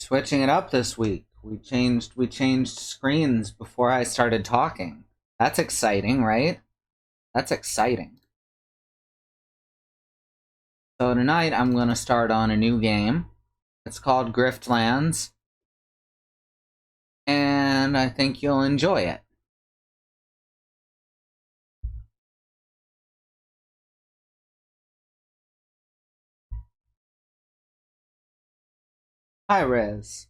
Switching it up this week. We changed screens before I started talking. That's exciting, right? That's exciting. So tonight I'm going to start on a new game. It's called Griftlands. And I think you'll enjoy it. Hi, Riz.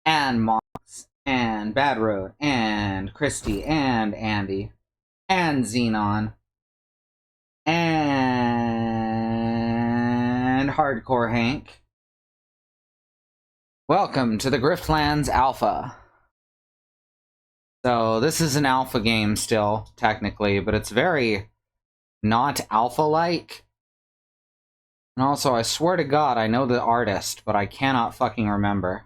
And Mox. And Bad Road. And Christy. And Andy. And Xenon. And Hardcore Hank. Welcome to the Griftlands Alpha. So this is an alpha game still, technically, but it's very not alpha-like. And also, I swear to God, I know the artist, but I cannot fucking remember.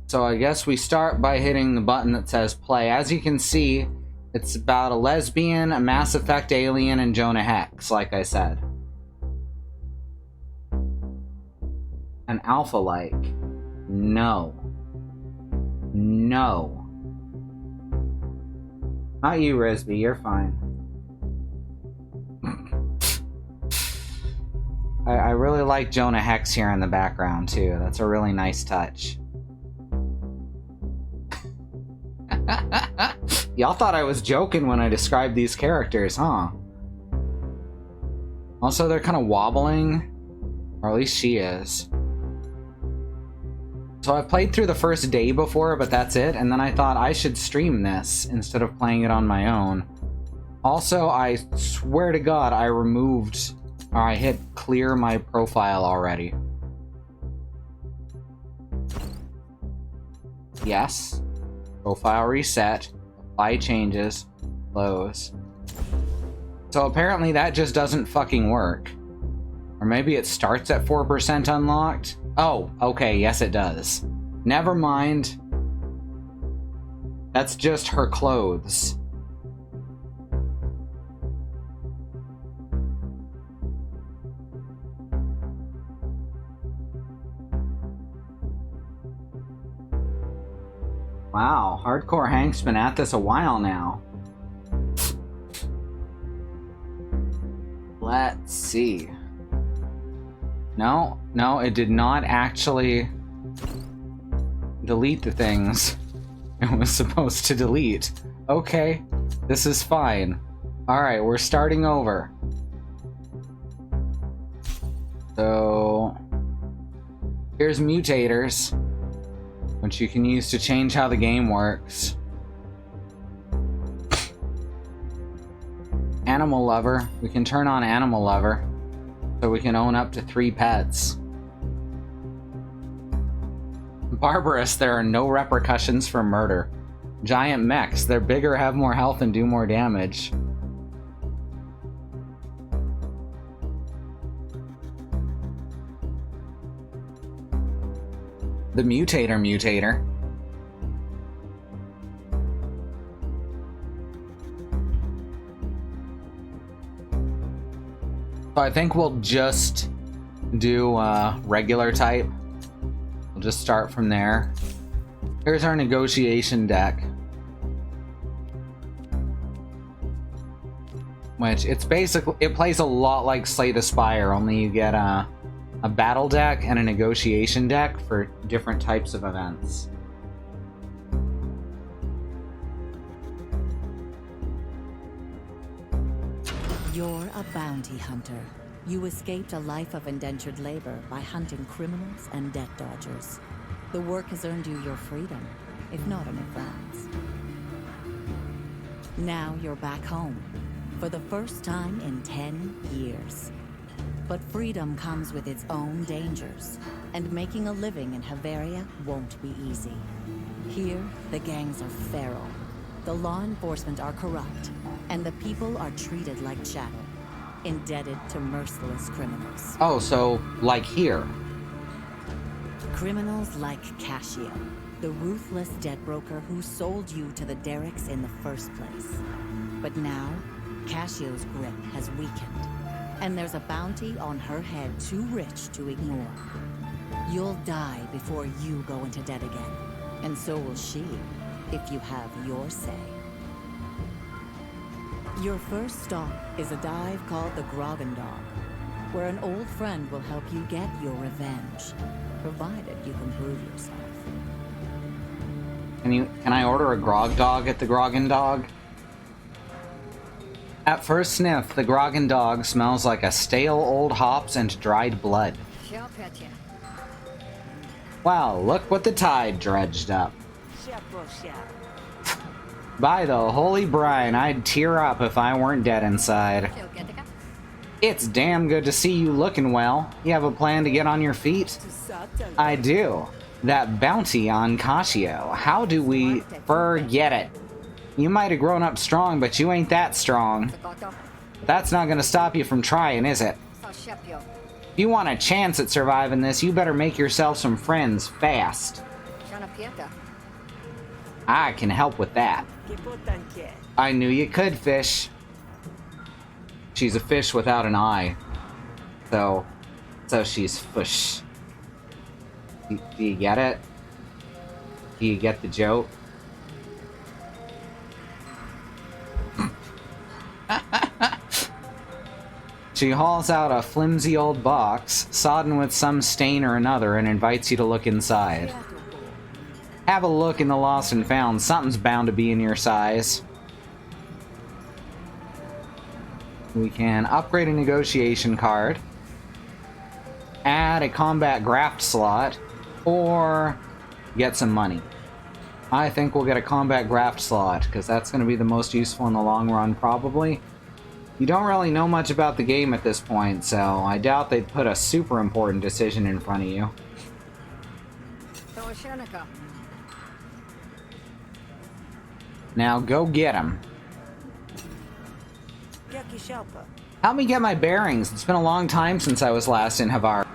So I guess we start by hitting the button that says play. As you can see, it's about a lesbian, a Mass Effect alien, and Jonah Hex, like I said. An alpha-like. No. No. Not you, Risby, you're fine. I really like Jonah Hex here in the background, too. That's a really nice touch. Y'all thought I was joking when I described these characters, huh? Also, they're kind of wobbling. Or at least she is. So I've played through the first day before, but that's it. And then I thought I should stream this instead of playing it on my own. Also, I swear to God, I removed... or I hit clear my profile already. Yes. Profile reset. Apply changes. Close. So apparently that just doesn't fucking work. Or maybe it starts at 4% unlocked? Oh, okay, yes it does. Never mind. That's just her clothes. Wow, Hardcore Hank's been at this a while now. Let's see. No, it did not actually delete the things it was supposed to delete. Okay, this is fine. Alright, we're starting over. So, here's mutators, which you can use to change how the game works. Animal Lover. We can turn on Animal Lover, so we can own up to 3 pets. Barbarous. There are no repercussions for murder. Giant mechs. They're bigger, have more health, and do more damage. The Mutator. So I think we'll just do regular type. We'll just start from there. Here's our negotiation deck. Which, it's basically, it plays a lot like Slay the Spire, only you get a battle deck and a negotiation deck for different types of events. You're a bounty hunter. You escaped a life of indentured labor by hunting criminals and debt dodgers. The work has earned you your freedom, if not a new friends. Now you're back home, for the first time in 10 years. But freedom comes with its own dangers, and making a living in Haveria won't be easy. Here, the gangs are feral, the law enforcement are corrupt, and the people are treated like chattel, indebted to merciless criminals. Oh, so, like here. Criminals like Cascio, the ruthless debt broker who sold you to the Derricks in the first place. But now, Cassio's grip has weakened, and there's a bounty on her head too rich to ignore. You'll die before you go into debt again, and so will she, if you have your say. Your first stop is a dive called the Grogendog, where an old friend will help you get your revenge, provided you can prove yourself. Can I order a grog dog at the Grogendog? At first sniff, the Grogendog smells like a stale old hops and dried blood. Wow, look what the tide dredged up. By the holy brine, I'd tear up if I weren't dead inside. It's damn good to see you looking well. You have a plan to get on your feet? I do. That bounty on Cassio. How do we forget it? You might have grown up strong, but you ain't that strong. That's not gonna stop you from trying, is it? If you want a chance at surviving this, you better make yourself some friends fast. I can help with that. I knew you could, fish. She's a fish without an eye. So she's fish. Do you get it? Do you get the joke? She hauls out a flimsy old box, sodden with some stain or another, and invites you to look inside. Have a look in the lost and found. Something's bound to be in your size. We can upgrade a negotiation card, add a combat graft slot, or get some money. I think we'll get a combat graft slot, because that's going to be the most useful in the long run, probably. You don't really know much about the game at this point, so I doubt they'd put a super important decision in front of you. Now go get him. Help me get my bearings. It's been a long time since I was last in Havar.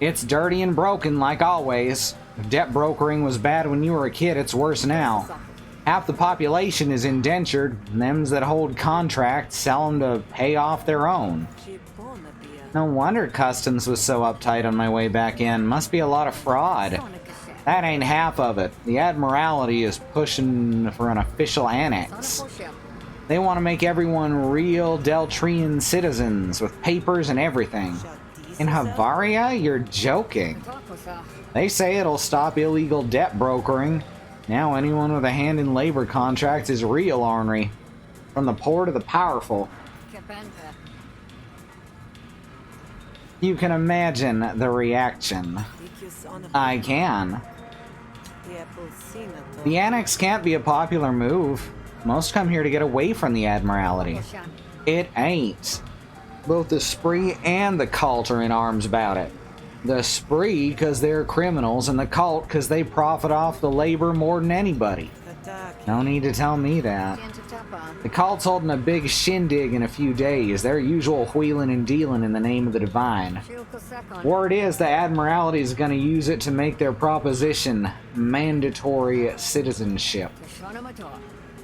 It's dirty and broken, like always. If debt brokering was bad when you were a kid, it's worse now. Half the population is indentured, and them that hold contracts sell them to pay off their own. No wonder customs was so uptight on my way back in. Must be a lot of fraud. That ain't half of it. The Admiralty is pushing for an official annex. They want to make everyone real Deltrian citizens, with papers and everything. In Havaria? You're joking. They say it'll stop illegal debt brokering. Now anyone with a hand in labor contracts is real ornery. From the poor to the powerful. You can imagine the reaction. I can. The annex can't be a popular move. Most come here to get away from the Admiralty. It ain't. Both the Spree and the Cult are in arms about it. The Spree because they're criminals, and the Cult because they profit off the labor more than anybody. No need to tell me that. The Cult's holding a big shindig in a few days, their usual wheeling and dealing in the name of the Divine. Word is the Admiralty is going to use it to make their proposition mandatory citizenship.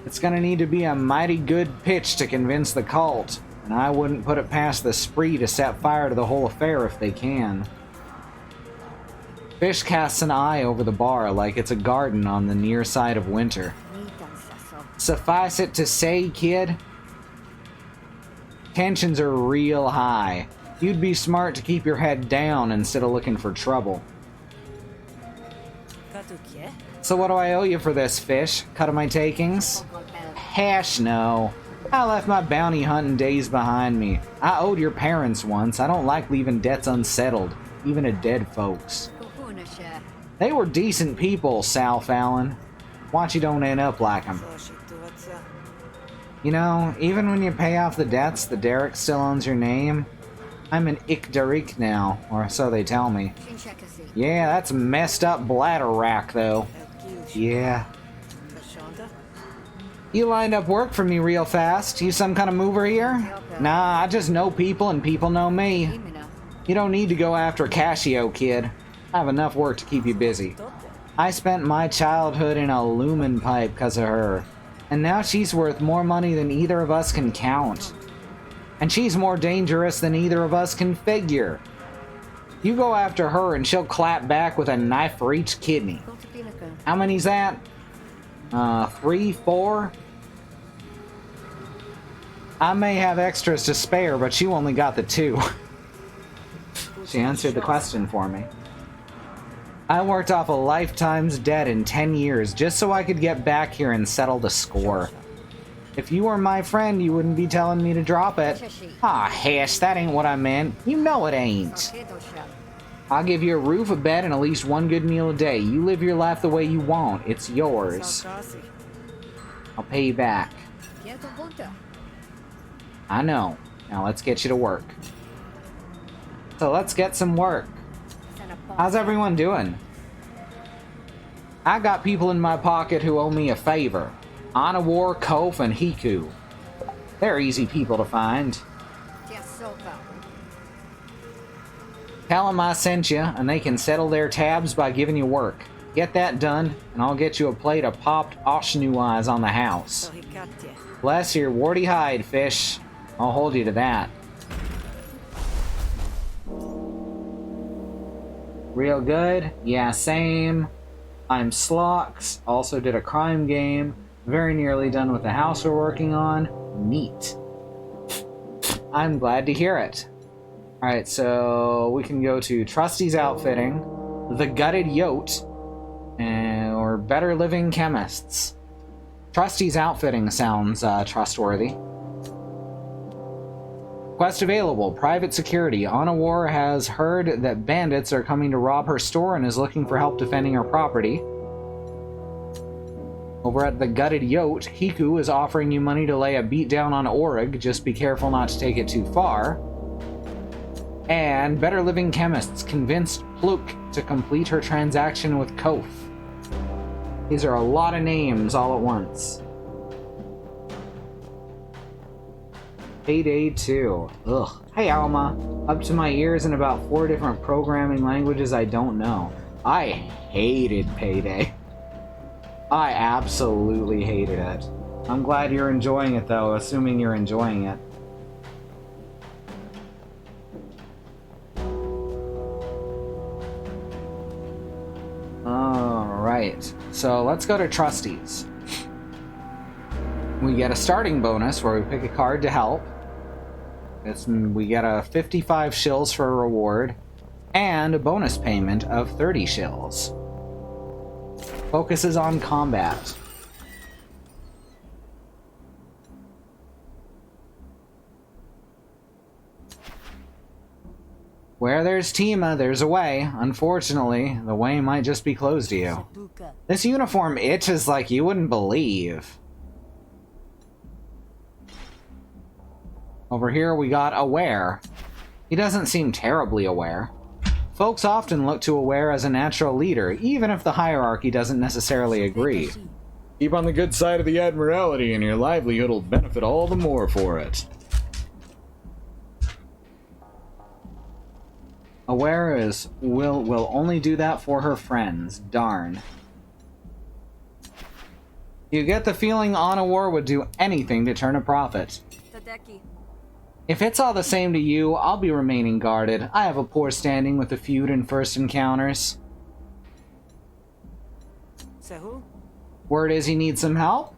It's going to need to be a mighty good pitch to convince the Cult, and I wouldn't put it past the Spree to set fire to the whole affair if they can. Fish casts an eye over the bar like it's a garden on the near side of winter. Suffice it to say, kid, tensions are real high. You'd be smart to keep your head down instead of looking for trouble. So what do I owe you for this, Fish? Cut of my takings? Hash no. I left my bounty hunting days behind me. I owed your parents once. I don't like leaving debts unsettled, even to dead folks. They were decent people, Sal Fallon. Watch you don't end up like them. You know, even when you pay off the debts, the Derek still owns your name. I'm an Ikdarik now, or so they tell me. Yeah, that's a messed up bladder rack, though. Yeah. You lined up work for me real fast. You some kind of mover here? Nah, I just know people and people know me. You don't need to go after Cassio, kid. I have enough work to keep you busy. I spent my childhood in a lumen pipe because of her. And now she's worth more money than either of us can count. And she's more dangerous than either of us can figure. You go after her and she'll clap back with a knife for each kidney. How many's that? 3, 4? I may have extras to spare, but you only got the 2. She answered the question for me. I worked off a lifetime's debt in 10 years just so I could get back here and settle the score. If you were my friend, you wouldn't be telling me to drop it. Ah, Hesh, that ain't what I meant. You know it ain't. I'll give you a roof, a bed, and at least one good meal a day. You live your life the way you want. It's yours. I'll pay you back. I know. Now let's get you to work. So let's get some work. How's everyone doing? I got people in my pocket who owe me a favor. Anawar, Kof, and Hiku. They're easy people to find. Tell them I sent you, and they can settle their tabs by giving you work. Get that done, and I'll get you a plate of popped Oshnu eyes on the house. Bless your warty hide, fish. I'll hold you to that. Real good? Yeah, same. I'm Slox. Also did a crime game. Very nearly done with the house we're working on. Neat. I'm glad to hear it. Alright, so we can go to Trusty's Outfitting, The Gutted Yote, or Better Living Chemists. Trusty's Outfitting sounds trustworthy. Quest available. Private security. Anawar has heard that bandits are coming to rob her store and is looking for help defending her property. Over at the Gutted Yote, Hiku is offering you money to lay a beat down on Orig. Just be careful not to take it too far. And Better Living Chemists convinced Pluk to complete her transaction with Kof. These are a lot of names all at once. Payday 2. Ugh. Hey Alma. Up to my ears in about 4 different programming languages I don't know. I hated Payday. I absolutely hated it. I'm glad you're enjoying it though, assuming you're enjoying it. Alright, so let's go to Trusty's. We get a starting bonus where we pick a card to help. We get a 55 shills for a reward, and a bonus payment of 30 shills. Focuses on combat. Where there's Tima, there's a way. Unfortunately, the way might just be closed to you. This uniform itches like you wouldn't believe. Over here we got Aware. He doesn't seem terribly aware. Folks often look to Aware as a natural leader, even if the hierarchy doesn't necessarily agree. Keep on the good side of the Admiralty and your livelihood will benefit all the more for it. Aware will only do that for her friends. Darn. You get the feeling Anawar would do anything to turn a profit. If it's all the same to you, I'll be remaining guarded. I have a poor standing with the feud and first encounters. Word is he needs some help?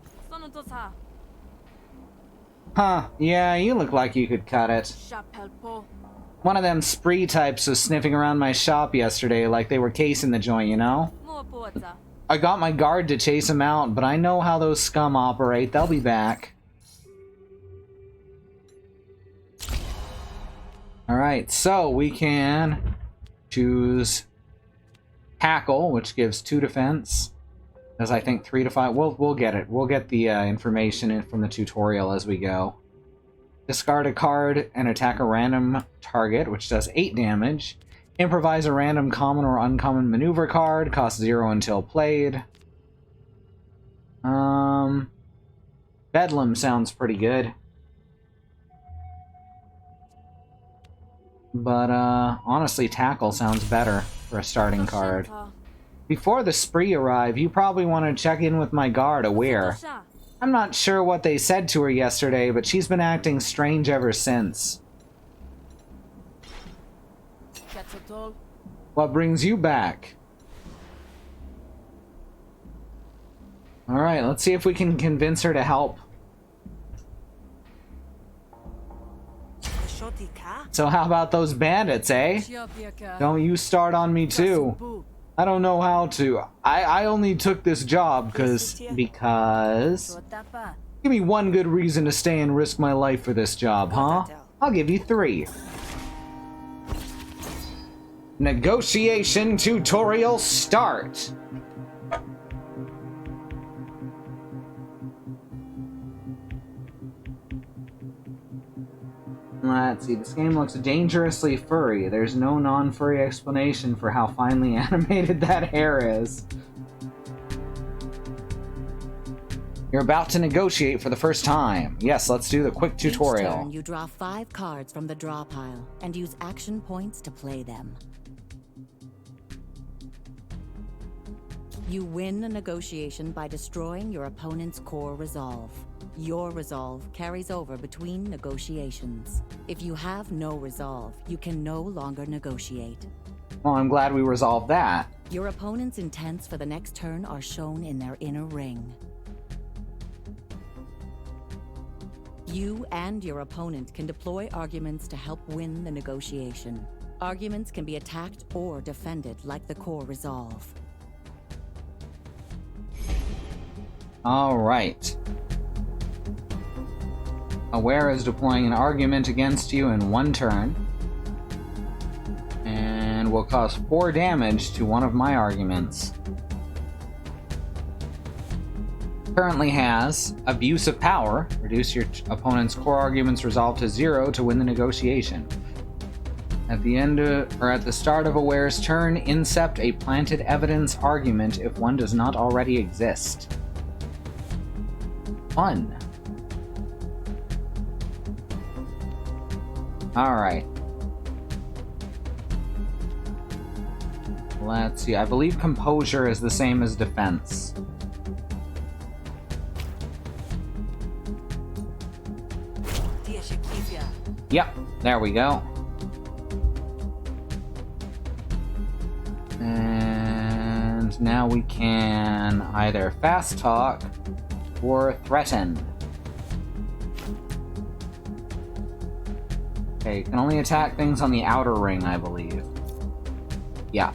Huh, yeah, you look like you could cut it. One of them spree types was sniffing around my shop yesterday like they were casing the joint, you know? I got my guard to chase them out, but I know how those scum operate. They'll be back. Alright, so we can choose Tackle, which gives 2 defense. As I think 3 to 5. We'll get it. We'll get the information in from the tutorial as we go. Discard a card and attack a random target, which does 8 damage. Improvise a random common or uncommon maneuver card. Costs 0 until played. Bedlam sounds pretty good. But, honestly, Tackle sounds better for a starting card. Before the spree arrive, you probably want to check in with my guard, Aware. I'm not sure what they said to her yesterday, but she's been acting strange ever since. What brings you back? Alright, let's see if we can convince her to help. So how about those bandits, eh? Don't you start on me too. I don't know how to. I only took this job because... Give me one good reason to stay and risk my life for this job, huh? I'll give you 3. Negotiation tutorial start! Let's see, this game looks dangerously furry. There's no non-furry explanation for how finely animated that hair is. You're about to negotiate for the first time. Yes, let's do the quick tutorial. Each turn, you draw 5 cards from the draw pile and use action points to play them. You win a negotiation by destroying your opponent's core resolve. Your resolve carries over between negotiations. If you have no resolve, you can no longer negotiate. Well, I'm glad we resolved that. Your opponent's intents for the next turn are shown in their inner ring. You and your opponent can deploy arguments to help win the negotiation. Arguments can be attacked or defended like the core resolve. All right. Aware is deploying an argument against you in 1 turn. And will cause 4 damage to one of my arguments. Currently has Abuse of Power. Reduce your opponent's core argument's resolve to 0 to win the negotiation. At the end or at the start of Aware's turn, incept a planted evidence argument if one does not already exist. Fun. Alright. Let's see. I believe composure is the same as defense. Yep, there we go. And now we can either fast talk or threaten. Okay, you can only attack things on the outer ring, I believe. Yeah.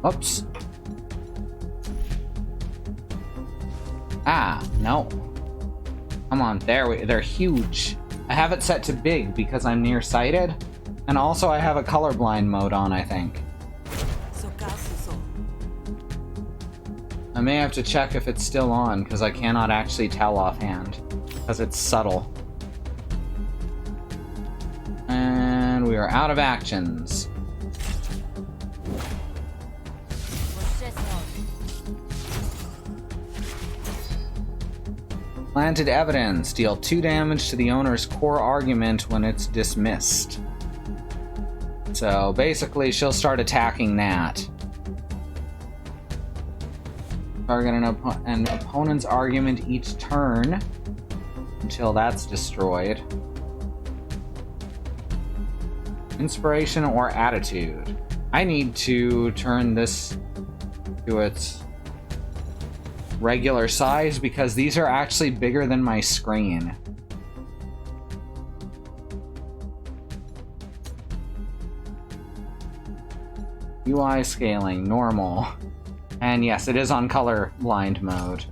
Oops. Ah, no. Come on, they're huge. I have it set to big because I'm nearsighted, and also I have a colorblind mode on, I think. I may have to check if it's still on, because I cannot actually tell offhand, because it's subtle. And we are out of actions. Planted evidence. Deal 2 damage to the owner's core argument when it's dismissed. So basically, she'll start attacking that. Target an opponent's argument each turn until that's destroyed. Inspiration or attitude. I need to turn this to its regular size because these are actually bigger than my screen. UI scaling, normal. And yes, it is on color blind mode,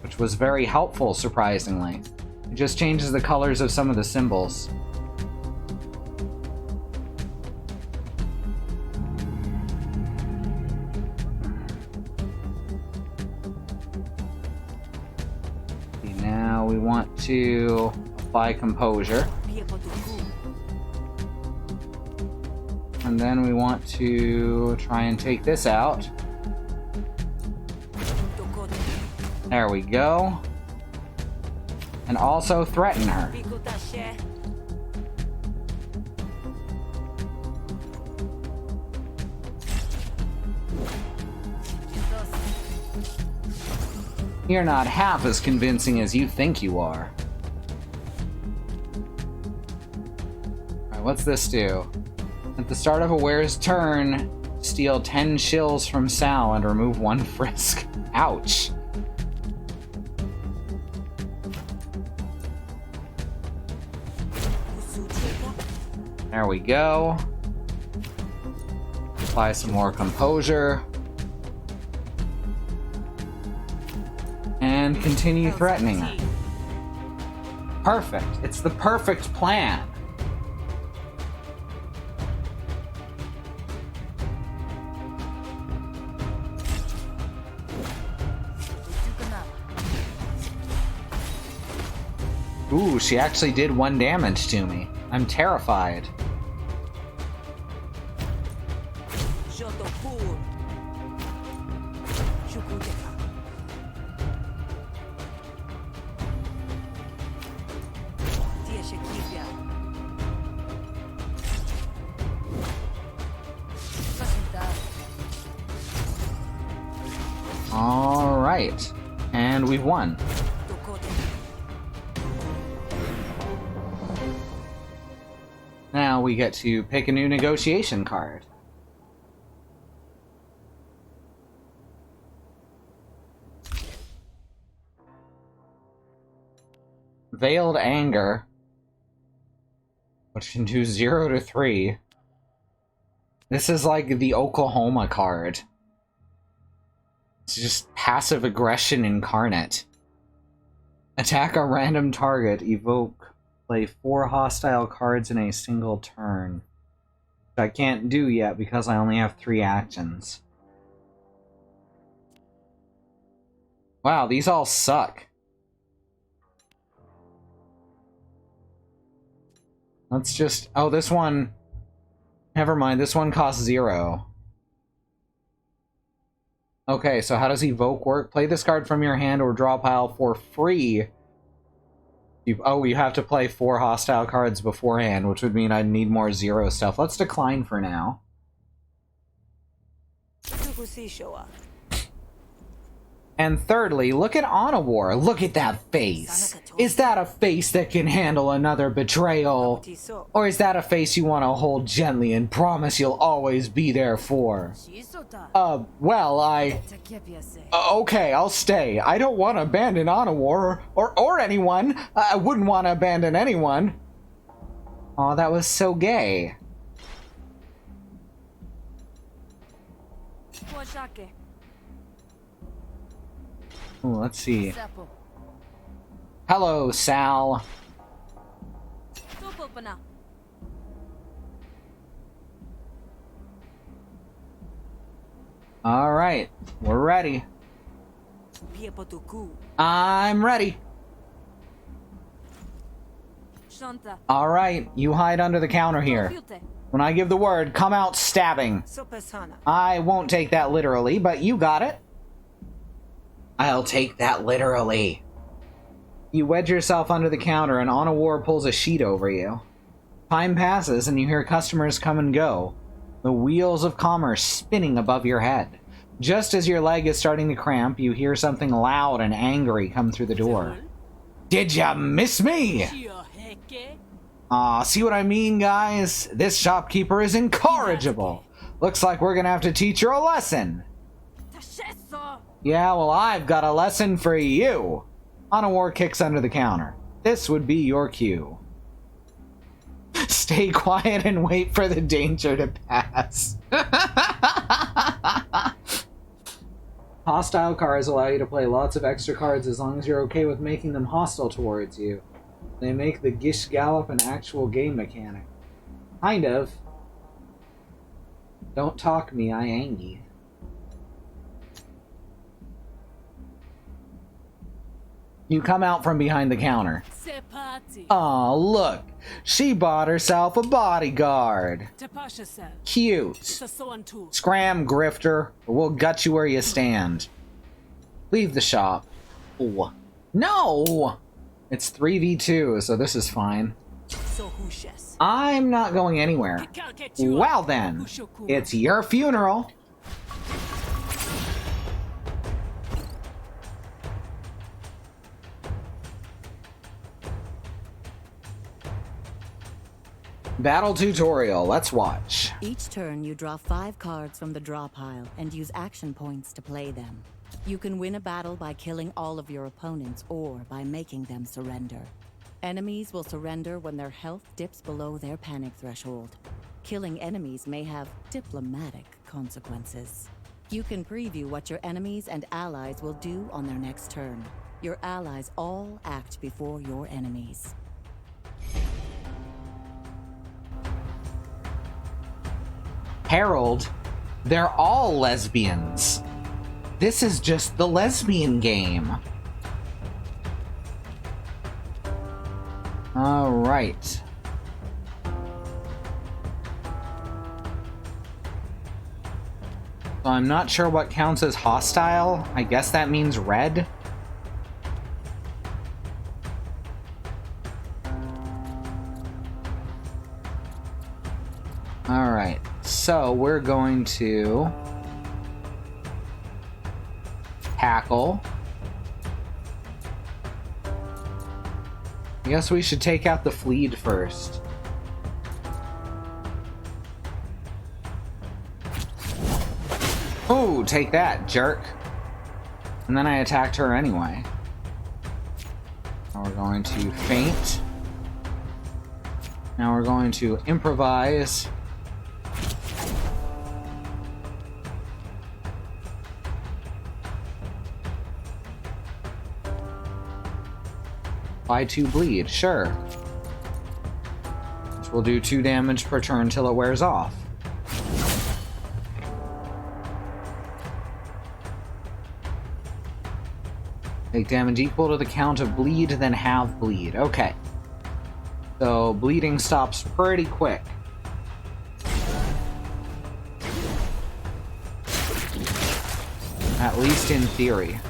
which was very helpful, surprisingly. It just changes the colors of some of the symbols. Now we want to apply composure. And then we want to try and take this out. There we go. And also threaten her. You're not half as convincing as you think you are. Alright, what's this do? At the start of a wearer's turn, steal 10 shills from Sal and remove 1 frisk. Ouch. There we go. Apply some more composure. And continue threatening her. Perfect. It's the perfect plan. Ooh, she actually did 1 damage to me. I'm terrified. All right, and we've won. Now we get to pick a new negotiation card. Veiled Anger, which can do 0 to 3. This is like the Oklahoma card. It's just passive aggression incarnate. Attack a random target, evoke, play 4 hostile cards in a single turn. Which I can't do yet because I only have 3 actions. Wow, these all suck. Let's just... Oh, this one... Never mind, this one costs 0. Okay, so how does Evoke work? Play this card from your hand or draw a pile for free. You have to play 4 hostile cards beforehand, which would mean I'd need more 0 stuff. Let's decline for now. And thirdly, look at Onawar. Look at that face. Is that a face that can handle another betrayal? Or is that a face you want to hold gently and promise you'll always be there for? Okay, I'll stay. I don't want to abandon Onawar or anyone. I wouldn't want to abandon anyone. Aw, that was so gay. Ooh, let's see. Hello, Sal. Alright, we're ready. I'm ready. Alright, you hide under the counter here. When I give the word, come out stabbing. I won't take that literally, but you got it. I'll take that literally. You wedge yourself under the counter and Onawar pulls a sheet over you. Time passes and you hear customers come and go. The wheels of commerce spinning above your head. Just as your leg is starting to cramp, you hear something loud and angry come through the door. Did ya miss me? See what I mean, guys? This shopkeeper is incorrigible. Looks like we're gonna have to teach her a lesson. Yeah, well, I've got a lesson for you. Onawar kicks under the counter. This would be your cue. Stay quiet and wait for the danger to pass. Hostile cards allow you to play lots of extra cards as long as you're okay with making them hostile towards you. They make the Gish Gallop an actual game mechanic. Kind of. Don't talk me, I angy. You come out from behind the counter. Aw, look. She bought herself a bodyguard. Cute. Scram, grifter, or we'll gut you where you stand. Leave the shop. Oh. No! It's 3v2, so this is fine. I'm not going anywhere. Well then, it's your funeral. Battle tutorial, let's watch. Each turn, you draw 5 cards from the draw pile and use action points to play them. You can win a battle by killing all of your opponents or by making them surrender. Enemies will surrender when their health dips below their panic threshold. Killing enemies may have diplomatic consequences. You can preview what your enemies and allies will do on their next turn. Your allies all act before your enemies. Harold, they're all lesbians. This is just the lesbian game. All right. So I'm not sure what counts as hostile. I guess that means red. All right. So we're going to tackle. I guess we should take out the fleet first. Oh, take that, jerk. And then I attacked her anyway. Now we're going to feint. Now we're going to improvise. By 2 bleed, sure. Which will do 2 damage per turn till it wears off. Take damage equal to the count of bleed, then halve bleed. Okay. So bleeding stops pretty quick. At least in theory.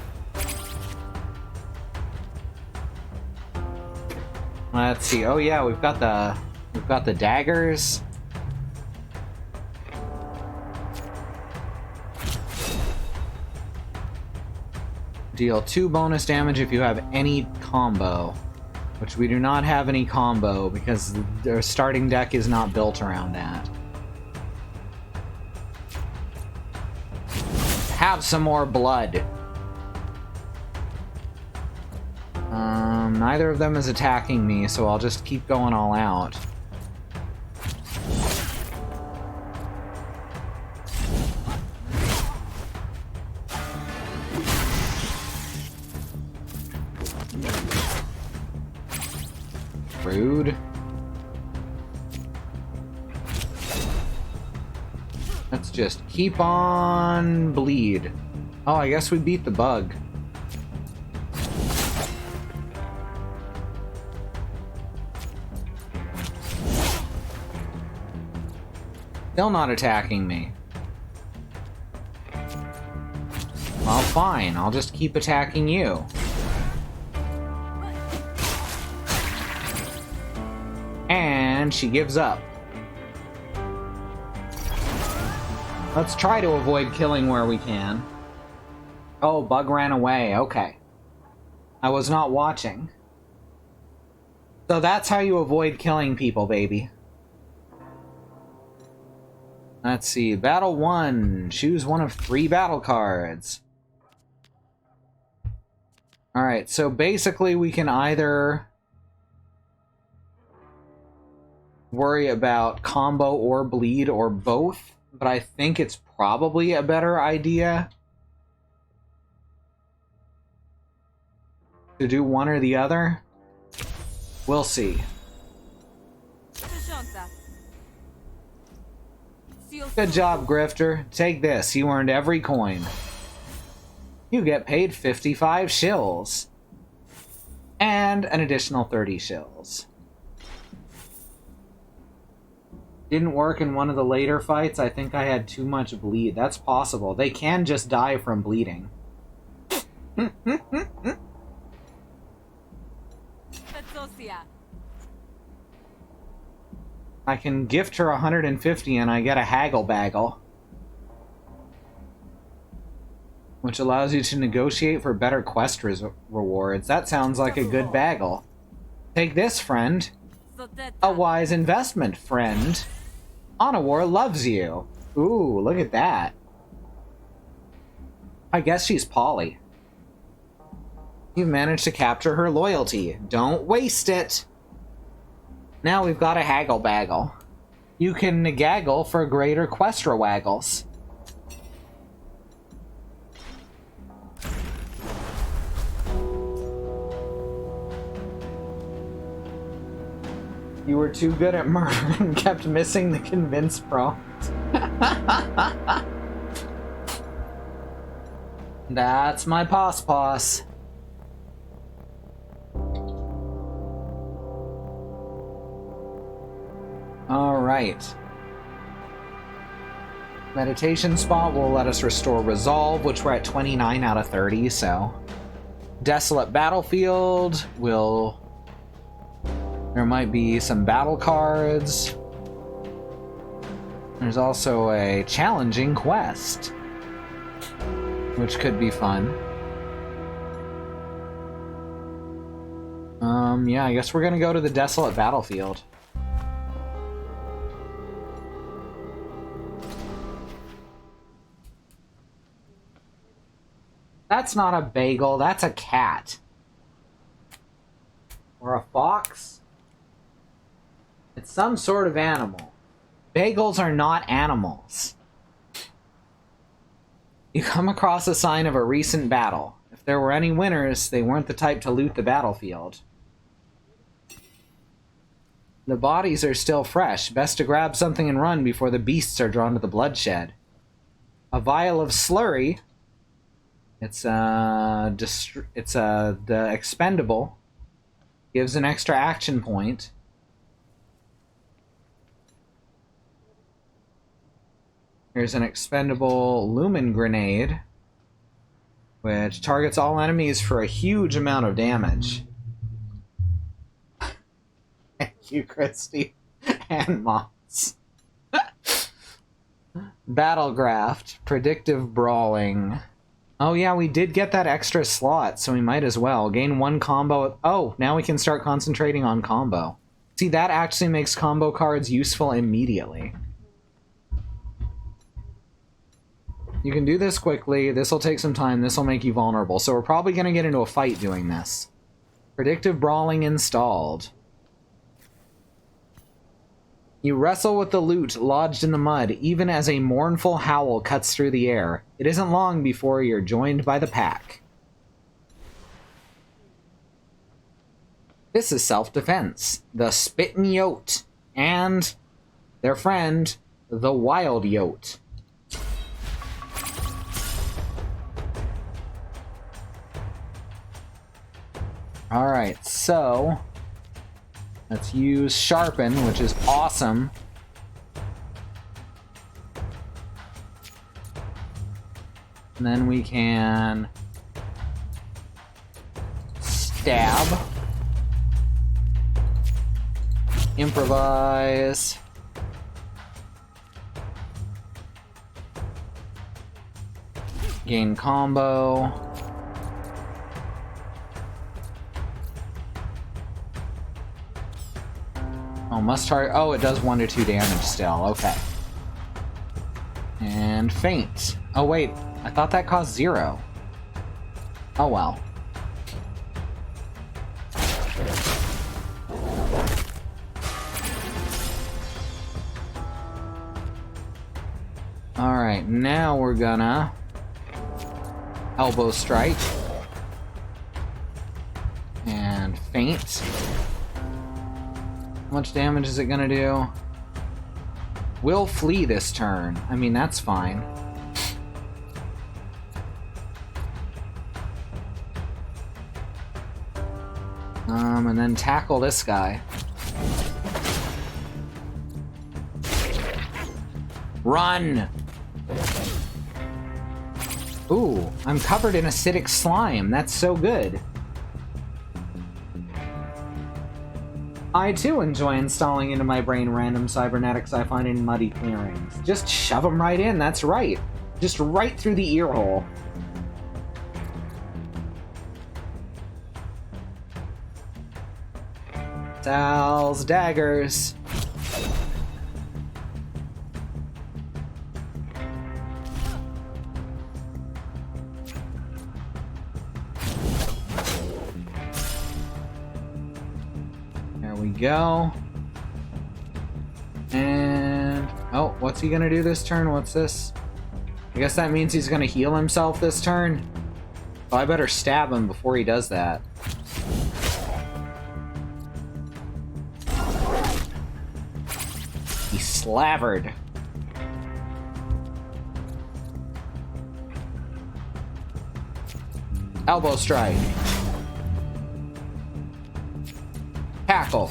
Let's see. Oh yeah, we've got the daggers. Deal 2 bonus damage if you have any combo, which we do not have any combo because the starting deck is not built around that. Have some more blood. Neither of them is attacking me, so I'll just keep going all out. Rude. Let's just keep on bleed. Oh, I guess we beat the bug. Still not attacking me. Well, fine. I'll just keep attacking you. And she gives up. Let's try to avoid killing where we can. Oh, bug ran away. Okay. I was not watching. So that's how you avoid killing people, baby. Let's see. Battle 1. Choose one of 3 battle cards. Alright, so basically we can either worry about combo or bleed or both, but I think it's probably a better idea to do one or the other. We'll see. Good job, Grifter. Take this. You earned every coin. You get paid 55 shills. And an additional 30 shills. Didn't work in one of the later fights. I think I had too much bleed. That's possible. They can just die from bleeding. I can gift her 150 and I get a haggle baggle, which allows you to negotiate for better quest rewards. That sounds like a good baggle. Take this, friend. A wise investment, friend. Onawar loves you. Ooh, look at that. I guess she's Polly. You've managed to capture her loyalty. Don't waste it. Now we've got a haggle baggle. You can gaggle for greater questra waggles. You were too good at murder and kept missing the convince prompt. That's my pos. Alright. Meditation spot will let us restore resolve, which we're at 29 out of 30, so. Desolate battlefield will... There might be some battle cards. There's also a challenging quest, which could be fun. Yeah, I guess we're gonna go to the Desolate Battlefield. That's not a bagel, that's a cat. Or a fox? It's some sort of animal. Bagels are not animals. You come across a sign of a recent battle. If there were any winners, they weren't the type to loot the battlefield. The bodies are still fresh. Best to grab something and run before the beasts are drawn to the bloodshed. A vial of slurry. It's the expendable. Gives an extra action point. Here's an expendable lumen grenade, which targets all enemies for a huge amount of damage. Thank you, Christy. And Moss. Battlegraft. Predictive brawling. Oh yeah, we did get that extra slot, so we might as well. Gain one combo. Oh, now we can start concentrating on combo. See, that actually makes combo cards useful immediately. You can do this quickly, this will take some time, this will make you vulnerable, so we're probably going to get into a fight doing this. Predictive brawling installed. You wrestle with the loot lodged in the mud, even as a mournful howl cuts through the air. It isn't long before you're joined by the pack. This is self-defense. The Spittin' Yote. And their friend, the Wild Yote. Alright, so let's use Sharpen, which is awesome. And then we can stab, improvise, gain combo. Oh, must target. Oh, it does 1 to 2 damage still. Okay. And faint. Oh, wait. I thought that caused 0. Oh, well. Alright, now we're gonna elbow strike. And faint. How much damage is it gonna do? We'll flee this turn. I mean, that's fine. And then tackle this guy. Run! Ooh, I'm covered in acidic slime. That's so good. I too enjoy installing into my brain random cybernetics I find in muddy clearings. Just shove them right in, that's right. Just right through the ear hole. Sal's daggers. There we go. And oh, what's he gonna do this turn? What's this? I guess that means he's gonna heal himself this turn. Well, I better stab him before he does that. He slavered. Elbow strike. Tackle.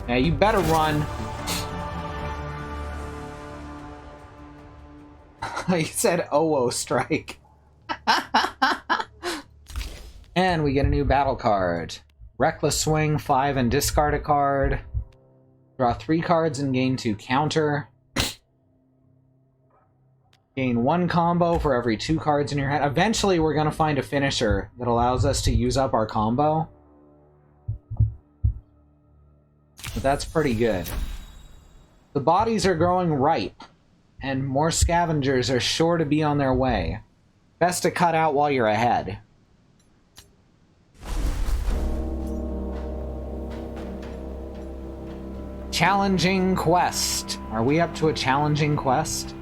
Now you better run. He said OO strike. And we get a new battle card. Reckless Swing, 5 and discard a card. Draw 3 cards and gain 2 counter. Gain 1 combo for every 2 cards in your hand. Eventually we're going to find a finisher that allows us to use up our combo. But that's pretty good. The bodies are growing ripe, and more scavengers are sure to be on their way. Best to cut out while you're ahead. Challenging quest. Are we up to a challenging quest?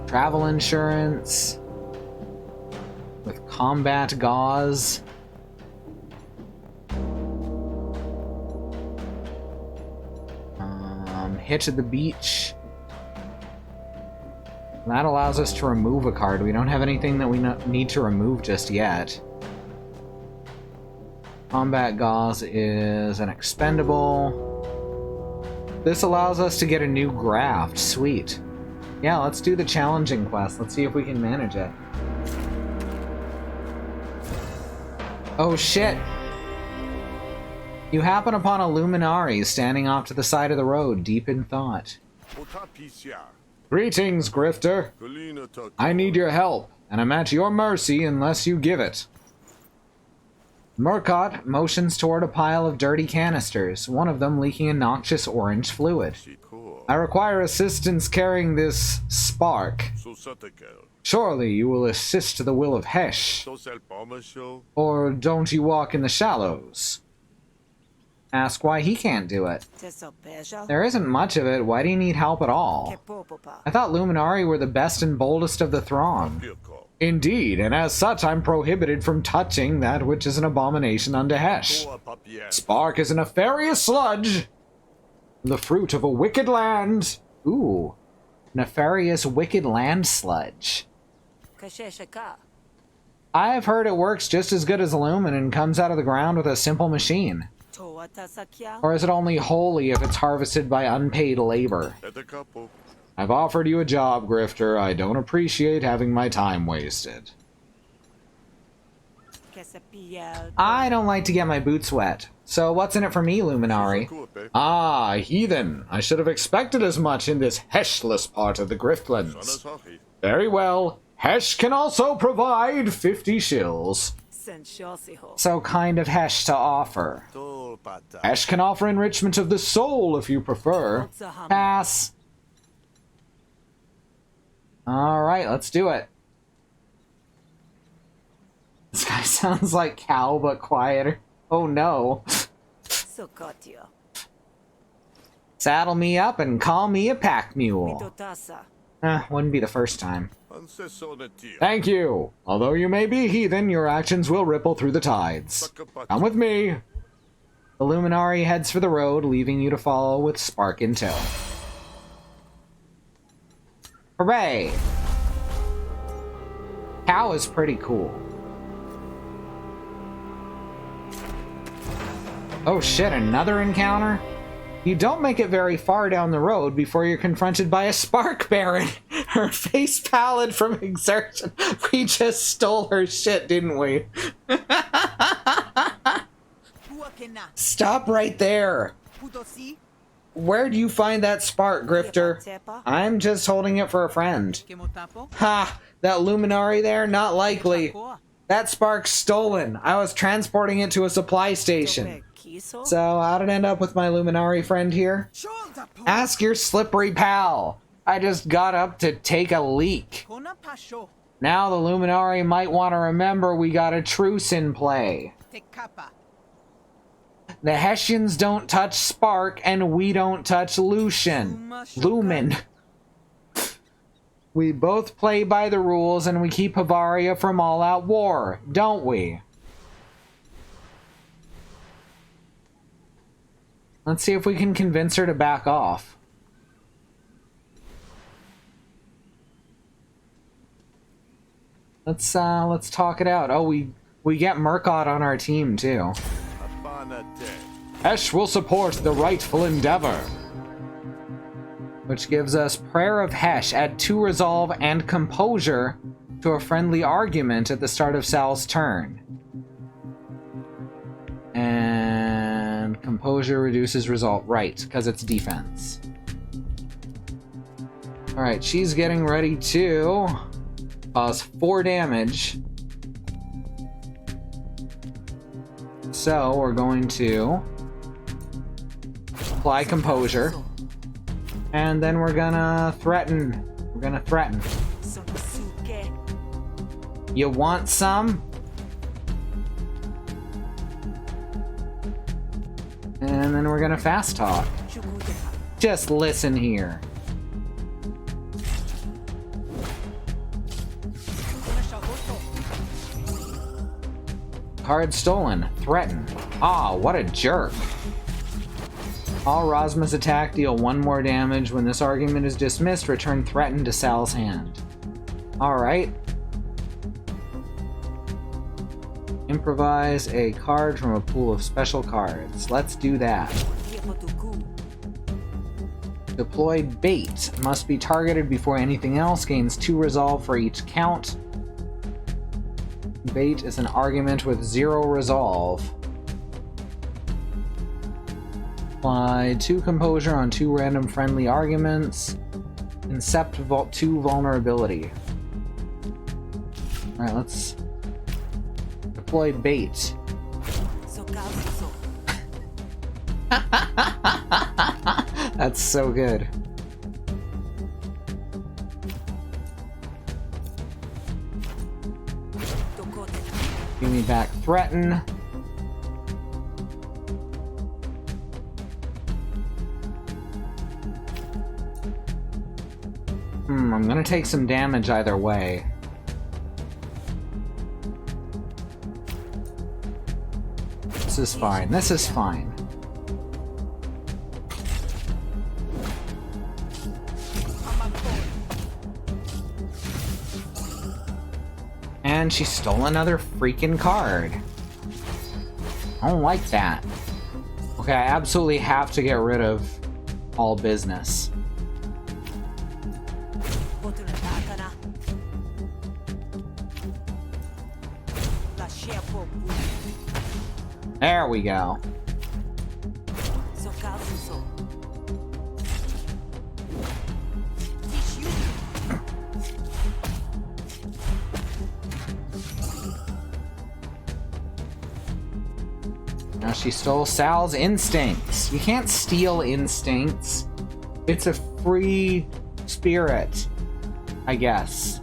Travel insurance. With combat gauze. Hitch at the beach. That allows us to remove a card. We don't have anything that we need to remove just yet. Combat gauze is an expendable. This allows us to get a new graft. Sweet. Yeah, let's do the challenging quest. Let's see if we can manage it. Oh shit! You happen upon a Luminari standing off to the side of the road, deep in thought. Greetings, Grifter. I need your help, and I'm at your mercy unless you give it. Murcott motions toward a pile of dirty canisters, one of them leaking a noxious orange fluid. I require assistance carrying this spark. Surely you will assist the will of Hesh. Or don't you walk in the shallows? Ask why he can't do it. There isn't much of it. Why do you need help at all? I thought Luminari were the best and boldest of the throng. Indeed, and as such I'm prohibited from touching that which is an abomination unto Hesh. Spark is a nefarious sludge, the fruit of a wicked land. Ooh, nefarious wicked land sludge. I have heard it works just as good as Lumin and comes out of the ground with a simple machine. Or is it only holy if it's harvested by unpaid labor? I've offered you a job, Grifter. I don't appreciate having my time wasted. I don't like to get my boots wet. So what's in it for me, Luminari? Ah, heathen. I should have expected as much in this Heshless part of the Griftlands. Very well. Hesh can also provide 50 shills. So kind of Hesh to offer. Hesh can offer enrichment of the soul if you prefer. Pass. Alright, let's do it. This guy sounds like Cal, but quieter. Oh no. Saddle me up and call me a pack mule. Wouldn't be the first time. Thank you. Although you may be heathen, your actions will ripple through the tides. Come with me. The Luminari heads for the road, leaving you to follow with Spark in tow. Hooray! Cow is pretty cool. Oh shit, another encounter? You don't make it very far down the road before you're confronted by a Spark Baron. Her face pallid from exertion. We just stole her shit, didn't we? Stop right there. Where'd you find that spark, Grifter? I'm just holding it for a friend. Ha! That Luminari there? Not likely. That spark's stolen. I was transporting it to a supply station. So, how'd it end up with my Luminari friend here? Ask your slippery pal. I just got up to take a leak. Now the Luminari might want to remember we got a truce in play. The Hessians don't touch Spark, and we don't touch Lumen. We both play by the rules, and we keep Bavaria from all-out war, don't we? Let's see if we can convince her to back off. Let's talk it out. Oh, we get Murkot on our team too. Hesh will support the rightful endeavor. Which gives us Prayer of Hesh. Add 2 resolve and composure to a friendly argument at the start of Sal's turn. And composure reduces result. Right, because it's defense. Alright, she's getting ready to cause 4 damage. So we're going to apply composure. And then we're gonna threaten. We're gonna threaten. You want some? And then we're gonna fast talk. Just listen here. Card stolen. Threaten. Ah, what a jerk. All Rosma's attack deal 1 more damage. When this argument is dismissed, return threaten to Sal's hand. Alright. Improvise a card from a pool of special cards. Let's do that. Deployed Bait. Must be targeted before anything else. Gains 2 resolve for each count. Bait is an argument with 0 resolve. Apply 2 composure on 2 random friendly arguments. Incept 2 vulnerability. Alright, let's deploy Bait. That's so good. Give me back Threaten. I'm gonna take some damage either way. This is fine. This is fine. And she stole another freaking card. I don't like that. Okay, I absolutely have to get rid of all business. There we go. Now she stole Sal's instincts. You can't steal instincts. It's a free spirit, I guess.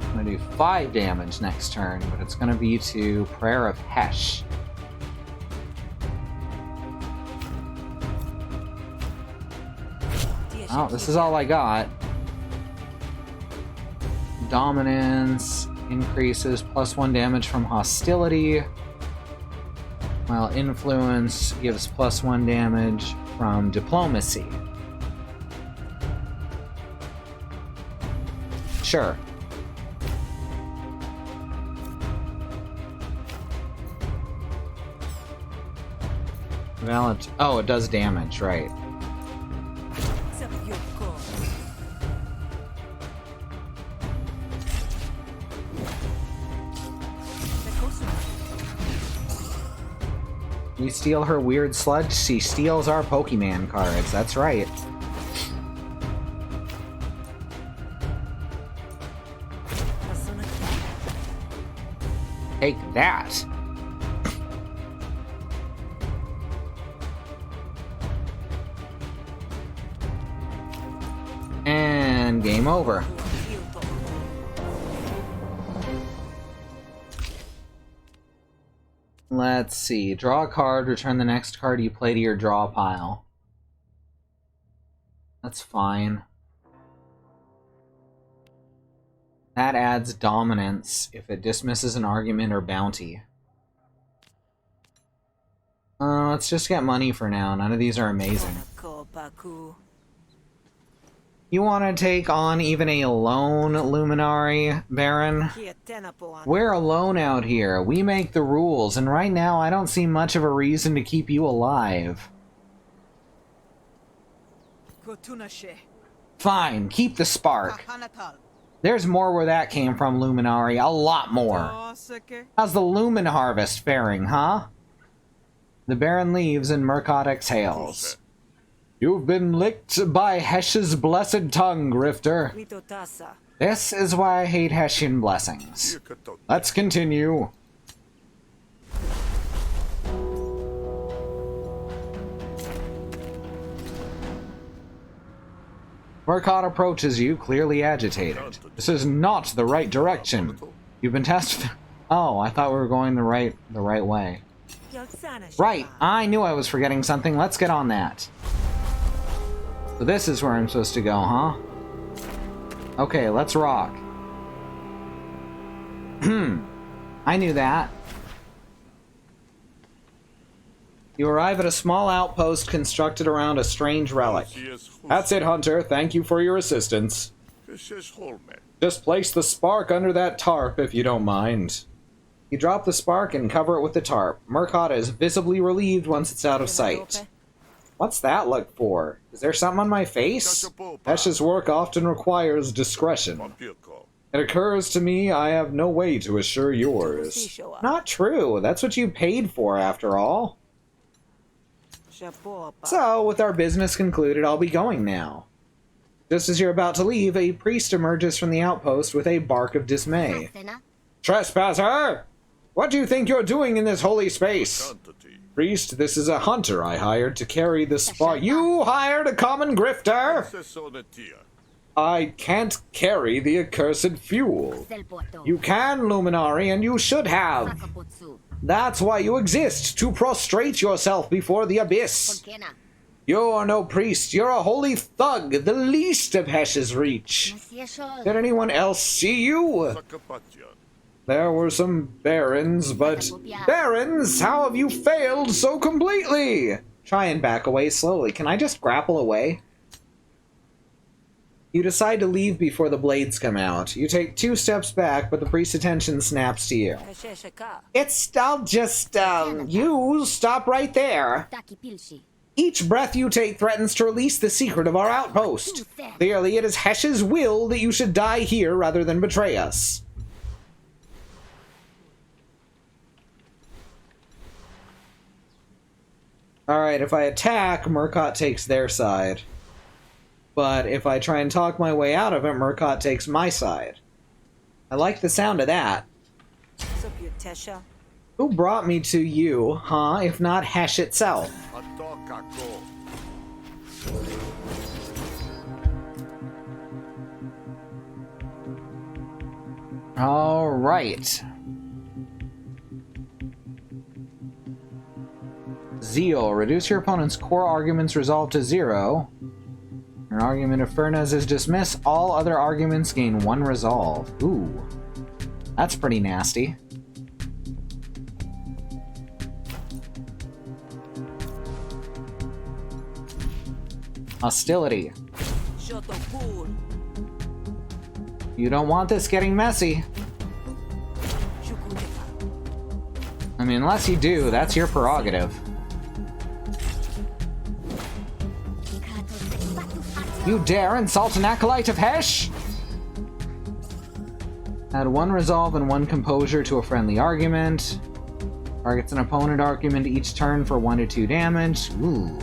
I'm gonna do 5 damage next turn, but it's gonna be to Prayer of Hesh. Oh, this is all I got. Dominance increases +1 damage from hostility, while influence gives +1 damage from diplomacy. Sure. Valid. Oh, it does damage, right. We steal her weird sludge, she steals our Pokemon cards. That's right. Take that. And game over. Let's see. Draw a card, return the next card you play to your draw pile. That's fine. That adds dominance if it dismisses an argument or bounty. Let's just get money for now. None of these are amazing. You want to take on even a lone Luminary, Baron? We're alone out here. We make the rules, and right now I don't see much of a reason to keep you alive. Fine, keep the spark. There's more where that came from, Luminary. A lot more. How's the Lumen Harvest faring, huh? The Baron leaves and Murkot exhales. You've been licked by Hesh's blessed tongue, Grifter. This is why I hate Hessian blessings. Let's continue. Murkot approaches you, clearly agitated. This is not the right direction. You've been tested. Oh, I thought we were going the right way. Right, I knew I was forgetting something. Let's get on that. So this is where I'm supposed to go, huh? Okay, let's rock. I knew that. You arrive at a small outpost constructed around a strange relic. That's it, Hunter. Thank you for your assistance. Just place the spark under that tarp, if you don't mind. You drop the spark and cover it with the tarp. Murkot is visibly relieved once it's out of sight. What's that look for? Is there something on my face? Hesh's work often requires discretion. It occurs to me I have no way to assure yours. Not true. That's what you paid for, after all. So, with our business concluded, I'll be going now. Just as you're about to leave, a priest emerges from the outpost with a bark of dismay. Trespasser! What do you think you're doing in this holy space? Priest, this is a hunter I hired to carry the spark. You hired a common grifter? I can't carry the accursed fuel. You can, Luminary, and you should have. That's why you exist, to prostrate yourself before the abyss. You're no priest, you're a holy thug, the least of Hesh's reach. Did anyone else see you? There were some barons, but... Barons, how have you failed so completely? Try and back away slowly. Can I just grapple away? You decide to leave before the blades come out. You take 2 steps back, but the priest's attention snaps to you. I'll just, you stop right there. Each breath you take threatens to release the secret of our outpost. Clearly, it is Hesh's will that you should die here rather than betray us. Alright, if I attack, Murkot takes their side. But if I try and talk my way out of it, Murkot takes my side. I like the sound of that. Who brought me to you, huh, if not Hesh itself? Alright. Zeal. Reduce your opponent's core arguments resolved to 0. An argument of Furnez is dismissed. All other arguments gain 1 resolve. Ooh. That's pretty nasty. Hostility. You don't want this getting messy. I mean, unless you do, that's your prerogative. You dare insult an acolyte of Hesh? Add 1 resolve and 1 composure to a friendly argument. Targets an opponent argument each turn for 1 to 2 damage. Ooh.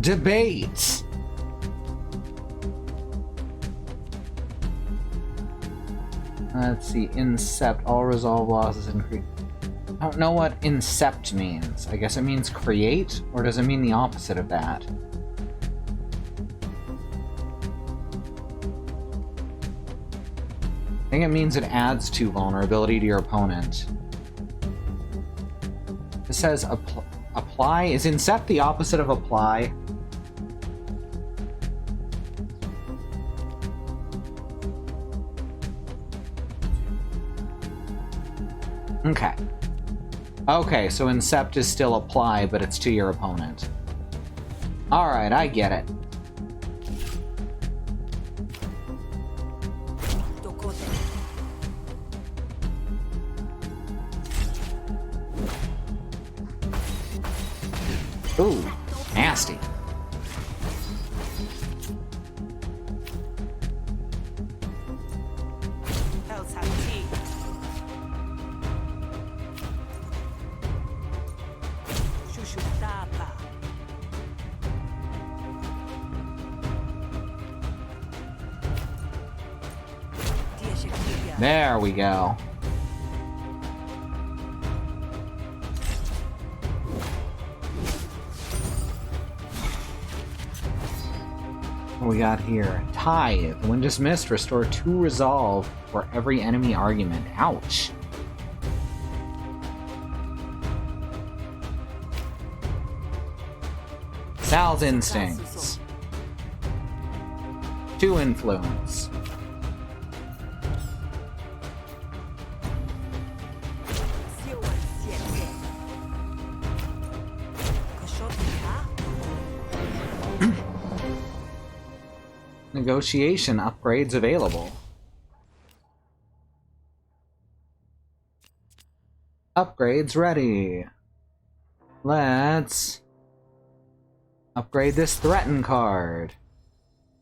Debate. Let's see. Incept. All resolve losses increase. I don't know what incept means. I guess it means create, or does it mean the opposite of that? I think it means it adds 2 vulnerability to your opponent. It says apply. Is incept the opposite of apply? Okay. Okay, so incept is still apply, but it's to your opponent. Alright, I get it. Ooh, nasty. There we go. What we got here? Tithe. When dismissed, restore 2 resolve for every enemy argument. Ouch. Sal's instincts. 2 influence. Negotiation upgrades available. Upgrades ready. Let's upgrade this Threaten card.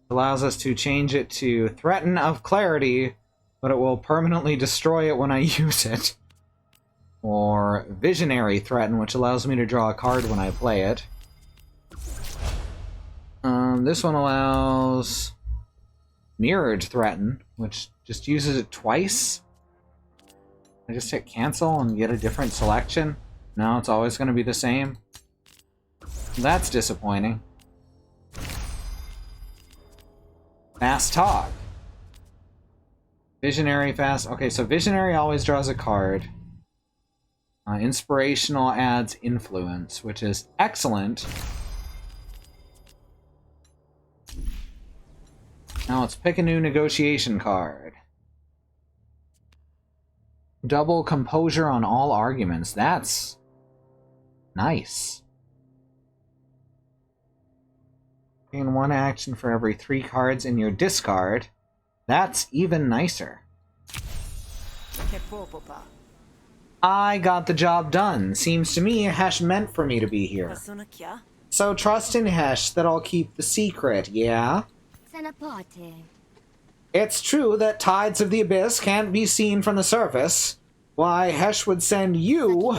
Allows us to change it to Threaten of Clarity, but it will permanently destroy it when I use it. Or Visionary Threaten, which allows me to draw a card when I play it. This one allows Mirrored Threaten, which just uses it twice. I just hit cancel and get a different selection. No, it's always going to be the same. That's disappointing. Fast Talk. Visionary Fast. Okay, so Visionary always draws a card. Inspirational adds Influence, which is excellent. Now let's pick a new negotiation card. Double Composure on all arguments. That's nice. Gain 1 action for every 3 cards in your discard. That's even nicer. I got the job done. Seems to me Hesh meant for me to be here. So trust in Hesh that I'll keep the secret, yeah? It's true that Tides of the Abyss can't be seen from the surface. Why, Hesh would send you...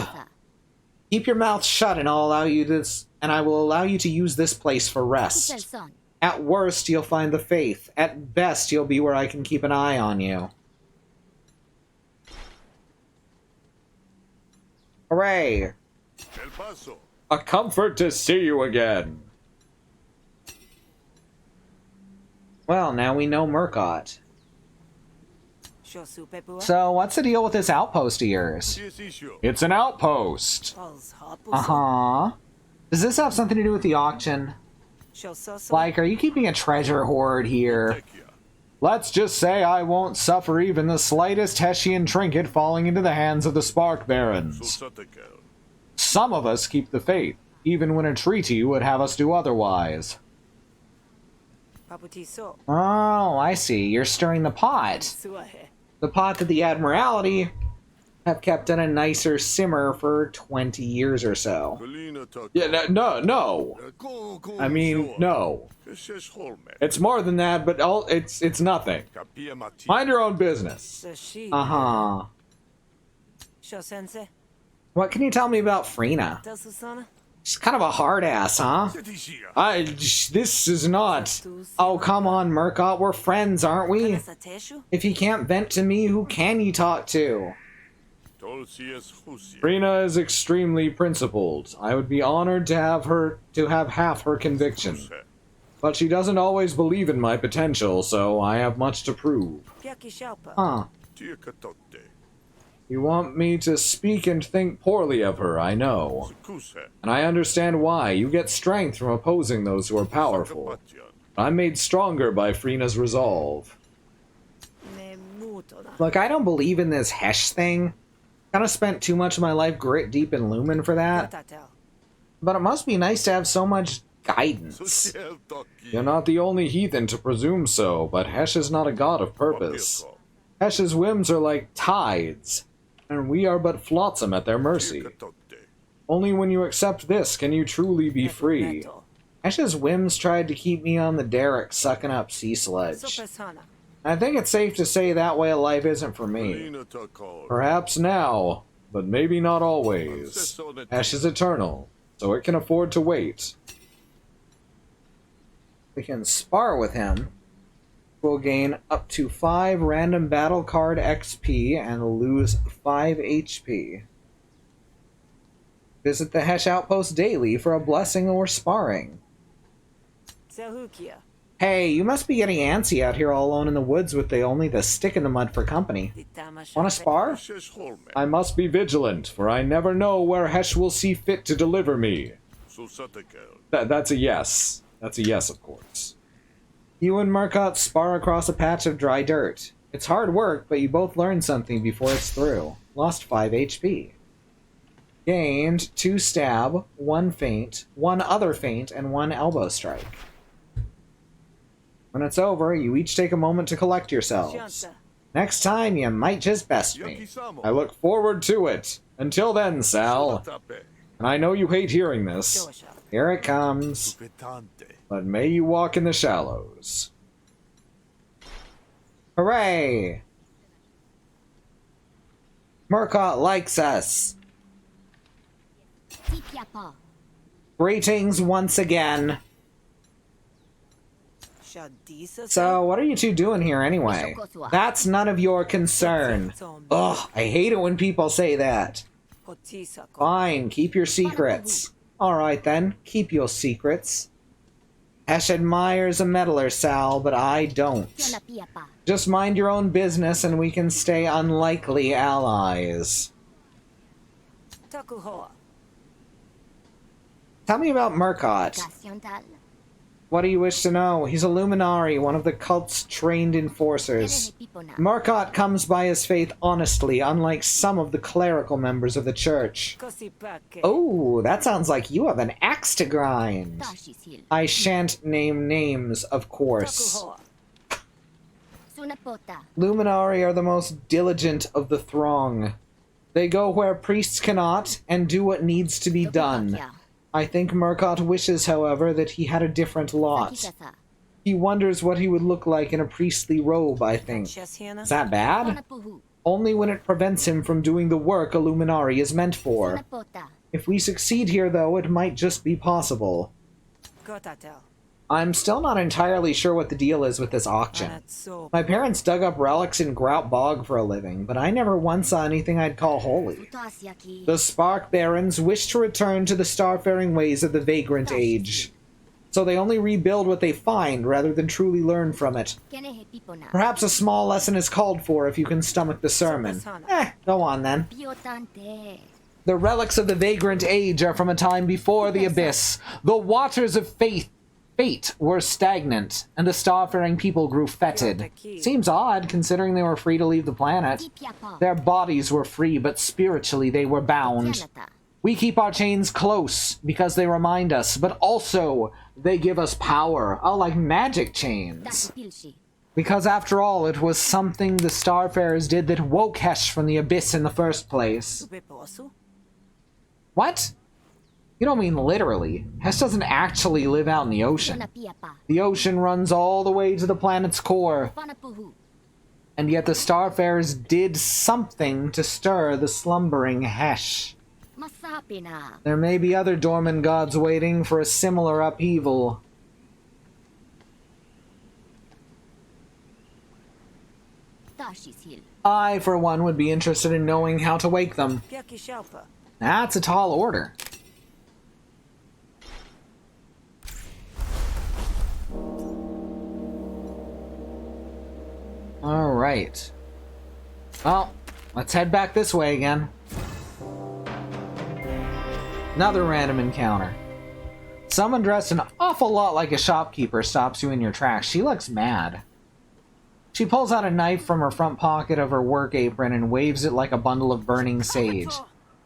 Keep your mouth shut and I'll allow you this, and I will allow you to use this place for rest. At worst, you'll find the faith. At best, you'll be where I can keep an eye on you. Hooray! A comfort to see you again. Well, now we know Murkot. So, what's the deal with this outpost of yours? It's an outpost! Uh-huh. Does this have something to do with the auction? Like, are you keeping a treasure hoard here? Let's just say I won't suffer even the slightest Hessian trinket falling into the hands of the Spark Barons. Some of us keep the faith, even when a treaty would have us do otherwise. Paputiso. Oh, I see. You're stirring the pot. Suahe. The pot that the Admiralty have kept on a nicer simmer for 20 years or so. Yeah, no. I mean, no. It's more than that, but it's nothing. Mind your own business. Sashi. Uh-huh. Shosensei. What can you tell me about Frina? Tasusana. She's kind of a hard ass, huh? This is not... Oh, come on, Murkot. We're friends, aren't we? Sateshu. If you can't vent to me, who can you talk to? Frina is extremely principled. I would be honored to have half her conviction. But she doesn't always believe in my potential, so I have much to prove. Piaki Shalpa. Huh. You want me to speak and think poorly of her, I know. And I understand why. You get strength from opposing those who are powerful. I'm made stronger by Frina's resolve. Look, I don't believe in this Hesh thing. Kinda spent too much of my life grit deep in Lumen for that. But it must be nice to have so much guidance. You're not the only heathen to presume so, but Hesh is not a god of purpose. Hesh's whims are like tides, and we are but flotsam at their mercy. Only when you accept this can you truly be free. Hesh's whims tried to keep me on the derrick sucking up sea sludge. I think it's safe to say that way of life isn't for me. Perhaps now, but maybe not always. Hesh is eternal, so it can afford to wait. We can spar with him. We'll gain up to 5 random battle card XP and lose 5 HP. Visit the Hesh Outpost daily for a blessing or sparring. Zahukia. Hey, you must be getting antsy out here all alone in the woods with only the stick in the mud for company. Want to spar? I must be vigilant, for I never know where Hesh will see fit to deliver me. That's a yes. That's a yes, of course. You and Murkot spar across a patch of dry dirt. It's hard work, but you both learn something before it's through. Lost 5 HP. Gained 2 stab, 1 feint, 1 other feint, and 1 elbow strike. When it's over, you each take a moment to collect yourselves. Next time, you might just best me. I look forward to it. Until then, Sal. And I know you hate hearing this. Here it comes. But may you walk in the shallows. Hooray! Murkot likes us. Greetings once again. So, what are you two doing here anyway? That's none of your concern. Ugh, I hate it when people say that. Fine, keep your secrets. Alright then, keep your secrets. Hesh admires a meddler, Sal, but I don't. Just mind your own business and we can stay unlikely allies. Tell me about Murkot. What do you wish to know? He's a Luminari, one of the cult's trained enforcers. Murkot comes by his faith honestly, unlike some of the clerical members of the church. Oh, that sounds like you have an axe to grind. I shan't name names, of course. Luminari are the most diligent of the throng. They go where priests cannot, and do what needs to be done. I think Murkot wishes, however, that he had a different lot. He wonders what he would look like in a priestly robe, I think. Is that bad? Only when it prevents him from doing the work a Luminari is meant for. If we succeed here, though, it might just be possible. I'm still not entirely sure what the deal is with this auction. My parents dug up relics in Grout Bog for a living, but I never once saw anything I'd call holy. The Spark Barons wish to return to the starfaring ways of the Vagrant Age, so they only rebuild what they find rather than truly learn from it. Perhaps a small lesson is called for if you can stomach the sermon. Go on then. The relics of the Vagrant Age are from a time before the Abyss. The waters of fate were stagnant, and the starfaring people grew fetid. Seems odd, considering they were free to leave the planet. Their bodies were free, but spiritually they were bound. We keep our chains close because they remind us, but also they give us power. Oh, like magic chains. Because after all, it was something the Starfarers did that woke Hesh from the abyss in the first place. What? You don't mean literally. Hesh doesn't actually live out in the ocean. The ocean runs all the way to the planet's core. And yet the Starfarers did something to stir the slumbering Hesh. There may be other dormant gods waiting for a similar upheaval. I, for one, would be interested in knowing how to wake them. That's a tall order. Alright. Well, let's head back this way again. Another random encounter. Someone dressed an awful lot like a shopkeeper stops you in your tracks. She looks mad. She pulls out a knife from her front pocket of her work apron and waves it like a bundle of burning sage.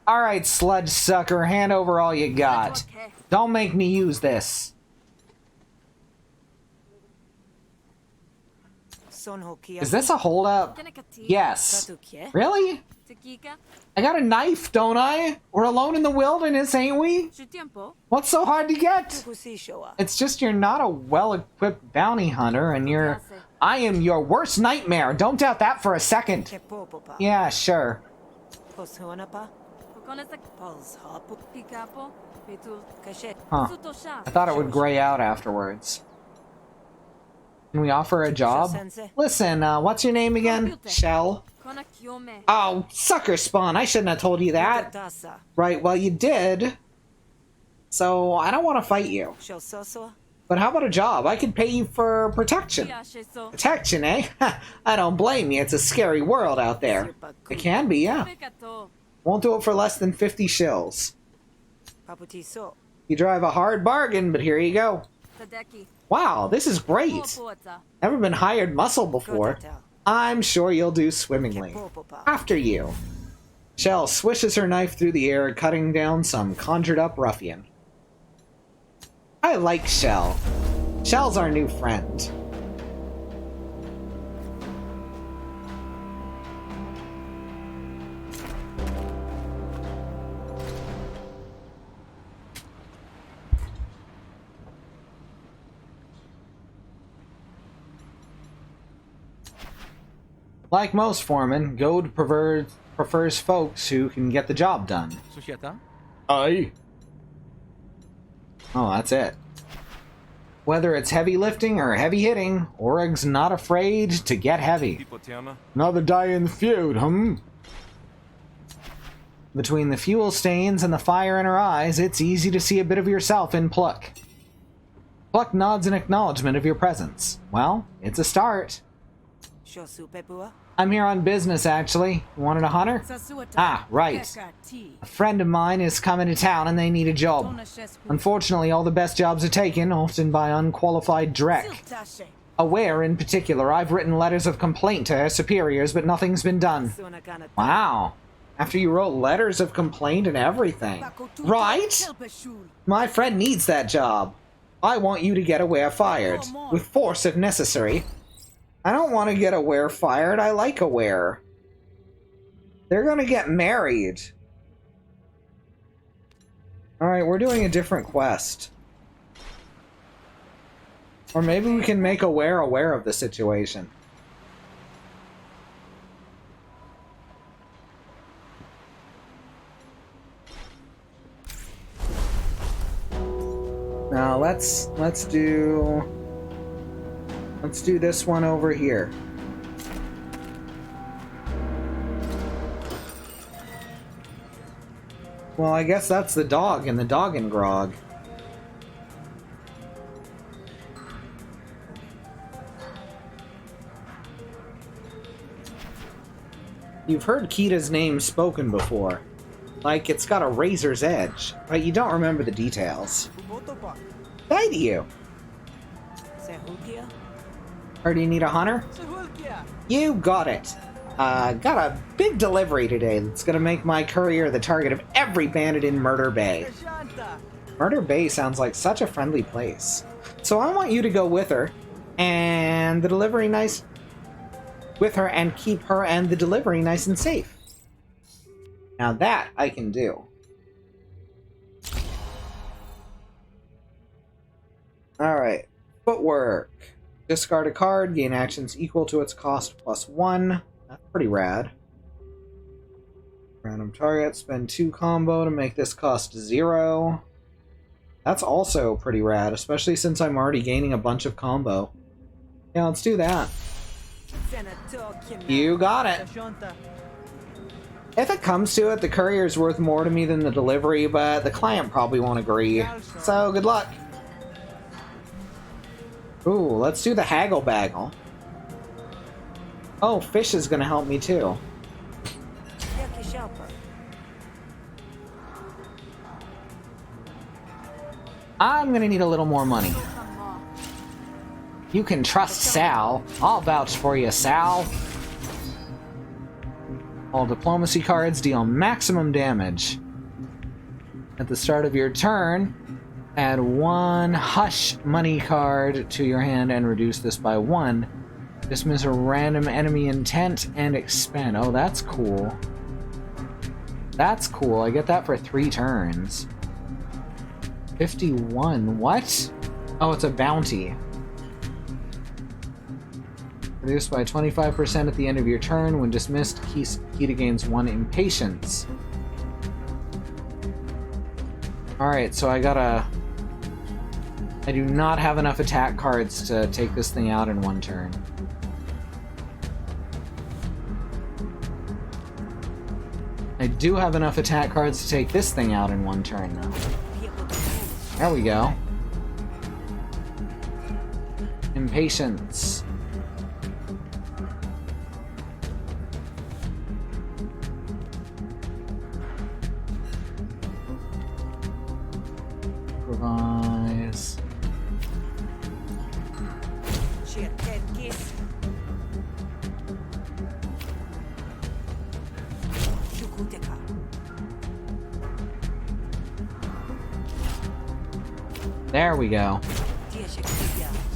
Alright, sludge sucker, hand over all you got. Don't make me use this. Is this a holdup? Yes. Really? I got a knife, don't I? We're alone in the wilderness, ain't we? What's so hard to get? It's just you're not a well-equipped bounty hunter, and I am your worst nightmare. Don't doubt that for a second. Yeah, sure. Huh. I thought it would gray out afterwards. Can we offer a job? Listen, what's your name again? Shell? Oh, sucker spawn, I shouldn't have told you that. Right, well you did. So, I don't want to fight you. But how about a job? I could pay you for protection. Protection, eh? I don't blame you, it's a scary world out there. It can be, yeah. Won't do it for less than 50 shills. You drive a hard bargain, but here you go. Wow, this is great. Never been hired muscle before. I'm sure you'll do swimmingly. After you. Shell swishes her knife through the air, cutting down some conjured-up ruffian. I like Shell. Shell's our new friend. Like most foremen, Goad prefers folks who can get the job done. Aye. Oh, that's it. Whether it's heavy lifting or heavy hitting, Orig's not afraid to get heavy. Another die in the feud, Between the fuel stains and the fire in her eyes, it's easy to see a bit of yourself in Pluck. Pluck nods in acknowledgement of your presence. Well, it's a start. I'm here on business, actually. You wanted a hunter? Ah, right. A friend of mine is coming to town and they need a job. Unfortunately, all the best jobs are taken, often by unqualified dreck. Aware, in particular, I've written letters of complaint to her superiors, but nothing's been done. Wow. After you wrote letters of complaint and everything. Right? My friend needs that job. I want you to get Aware fired. With force if necessary. I don't want to get Aware fired. I like Aware. They're gonna get married. Alright, we're doing a different quest. Or maybe we can make Aware aware of the situation. Now let's do this one over here. Well, I guess that's the dog in the Doggen Grog. You've heard Kita's name spoken before. Like it's got a razor's edge, but you don't remember the details. Why do you? Or do you need a hunter? You got it. Got a big delivery today that's gonna make my courier the target of every bandit in Murder Bay. Murder Bay sounds like such a friendly place. So I want you to go with her, and the delivery nice... with her and keep her and the delivery nice and safe. Now that I can do. Alright. Footwork. Discard a card, gain actions equal to its cost +1. That's pretty rad. Random target, spend 2 combo to make this cost 0. That's also pretty rad, especially since I'm already gaining a bunch of combo. Yeah, let's do that. You got it. If it comes to it, the courier's worth more to me than the delivery, but the client probably won't agree. So, good luck. Ooh, let's do the haggle baggle. Oh, fish is gonna help me too. I'm gonna need a little more money. You can trust Sal. I'll vouch for you, Sal. All diplomacy cards deal maximum damage. At the start of your turn, add 1 hush money card to your hand and reduce this by 1. Dismiss a random enemy intent and expend. Oh, that's cool. That's cool. I get that for 3 turns. 51. What? Oh, it's a bounty. Reduced by 25% at the end of your turn. When dismissed, Kita gains 1 impatience. Alright, so I do not have enough attack cards to take this thing out in 1 turn. I do have enough attack cards to take this thing out in 1 turn, though. There we go. Impatience. Improvise. There we go.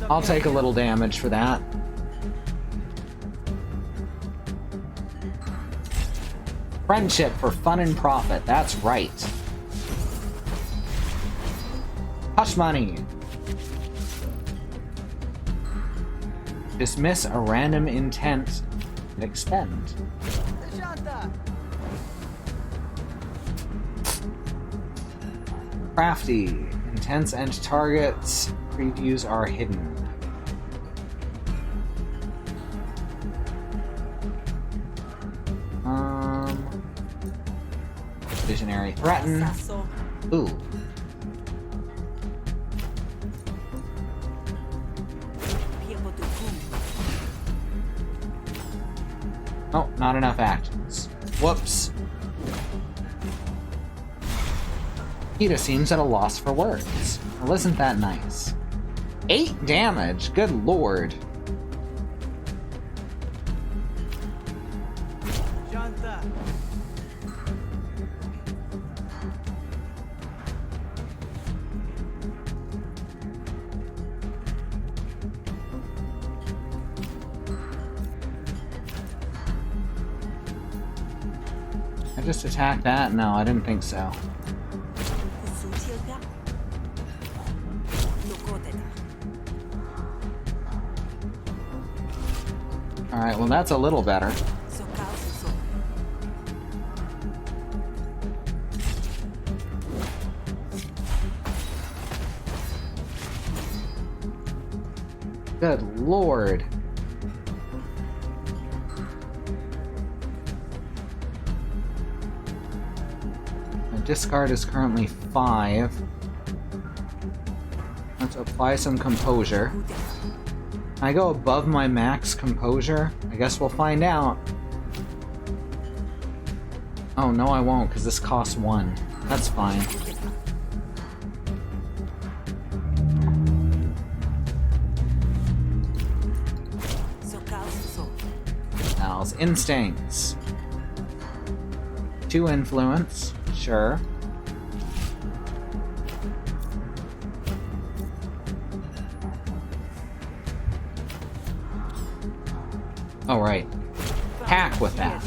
I'll take a little damage for that. Friendship for fun and profit. That's right. Hush money. Dismiss a random intent and expend. Crafty. Intents and targets. Previews are hidden. Visionary threaten. Ooh. Oh, not enough actions. Whoops. Kita seems at a loss for words. Well, isn't that nice? 8 damage, good lord. I just attacked that? No, I didn't think so. Alright, well that's a little better. Good lord. My discard is currently 5. Let's apply some composure. Can I go above my max composure? I guess we'll find out. Oh, no I won't, because this costs 1. That's fine. has instincts. 2 influence, sure. Oh, right. Hack with that.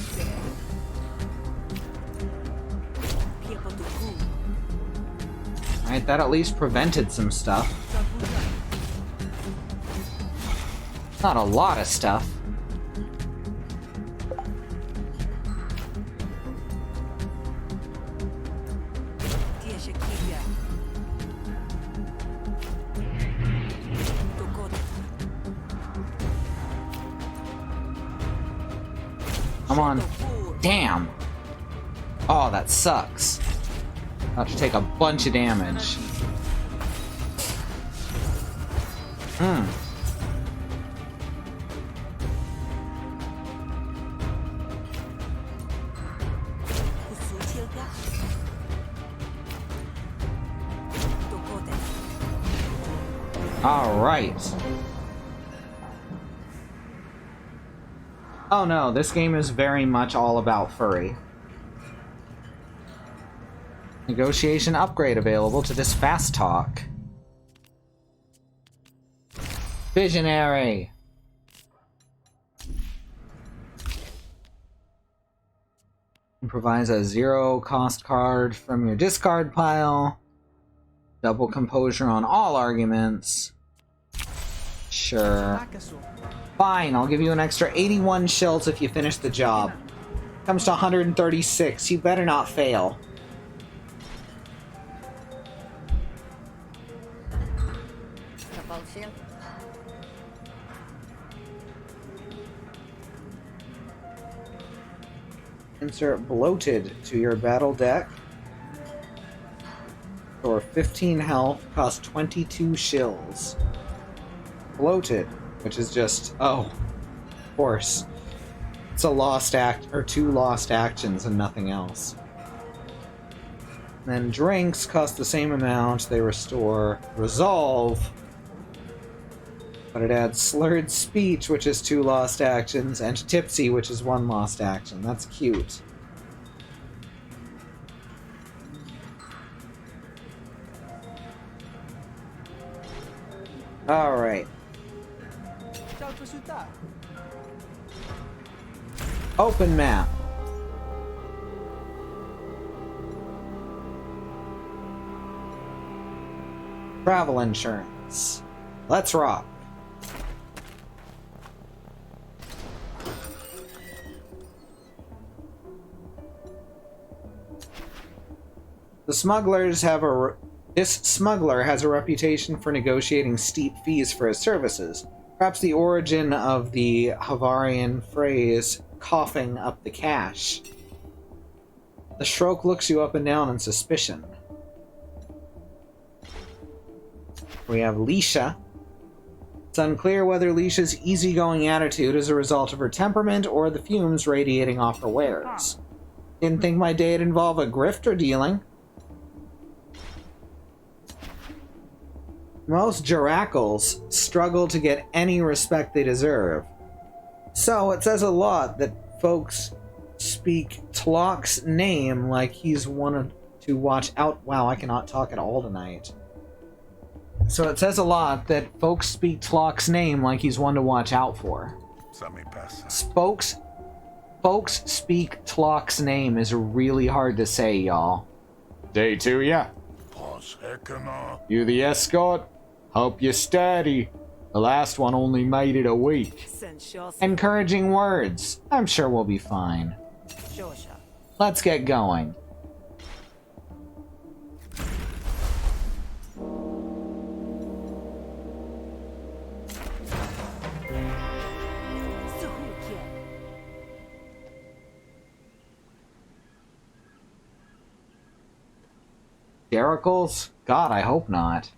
Alright, that at least prevented some stuff. Not a lot of stuff. Come on. Damn. Oh, that sucks. About to take a bunch of damage. All right. Oh no, this game is very much all about furry. Negotiation upgrade available to this fast talk. Visionary. Provides a 0 cost card from your discard pile. Double composure on all arguments. Sure. Fine, I'll give you an extra 81 shells if you finish the job. Comes to 136. You better not fail. Insert bloated to your battle deck. For 15 health, cost 22 shills. Bloated, which is just, oh, of course. It's a lost act, or 2 lost actions and nothing else. Then drinks cost the same amount. They restore resolve. But it adds slurred speech, which is 2 lost actions, and tipsy, which is 1 lost action. That's cute. Alright. Open map. Travel insurance. Let's rock. This smuggler has a reputation for negotiating steep fees for his services. Perhaps the origin of the Havarian phrase, coughing up the cash. The Shroak looks you up and down in suspicion. We have Leisha. It's unclear whether Leisha's easygoing attitude is a result of her temperament or the fumes radiating off her wares. Didn't think my day'd involve a grifter dealing. Most Jaracals struggle to get any respect they deserve. So it says a lot that folks speak Tlaloc's name like he's one to watch out. Wow, I cannot talk at all tonight. So it says a lot that folks speak Tlaloc's name like he's one to watch out for. Folks speak Tlaloc's name is really hard to say, y'all. Day 2, yeah. You the escort? Hope you're steady. The last one only made it a week. Encouraging words. I'm sure we'll be fine. Let's get going. Jaracles? God, I hope not.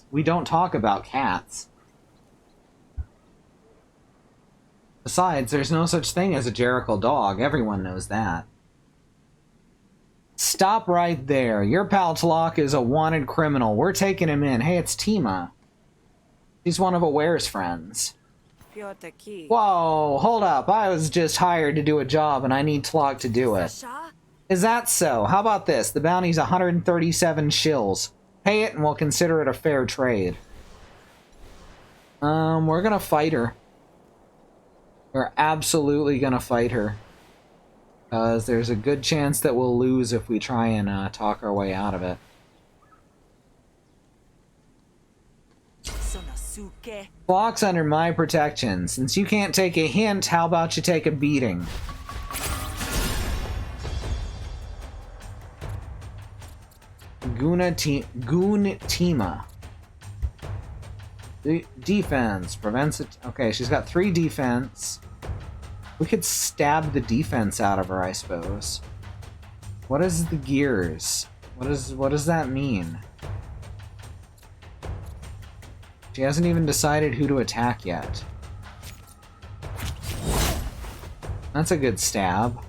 We don't talk about cats. Besides, there's no such thing as a Jaracal dog. Everyone knows that. Stop right there. Your pal Tlaloc is a wanted criminal. We're taking him in. Hey, it's Tima. She's one of Aware's friends. Piotr Key. Whoa, hold up. I was just hired to do a job and I need Tlog to do it. Sasha? Is that so? How about this? The bounty's 137 shills. Pay it and we'll consider it a fair trade. We're gonna fight her. We're absolutely gonna fight her. Because there's a good chance that we'll lose if we try and talk our way out of it. Sonosuke. Flock's under my protection. Since you can't take a hint, how about you take a beating? Guntima. Defense prevents it. Okay, she's got 3 defense. We could stab the defense out of her, I suppose. What is the gears? What does that mean? She hasn't even decided who to attack yet. That's a good stab.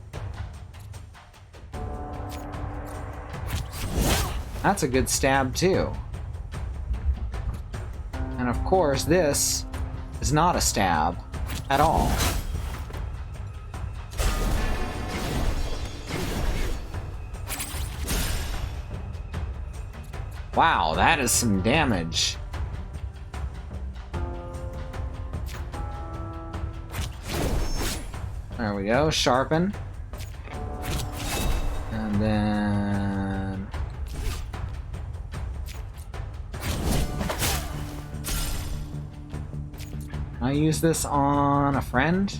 That's a good stab too. And of course, this is not a stab at all. Wow, that is some damage. There we go, sharpen. And then... I use this on a friend.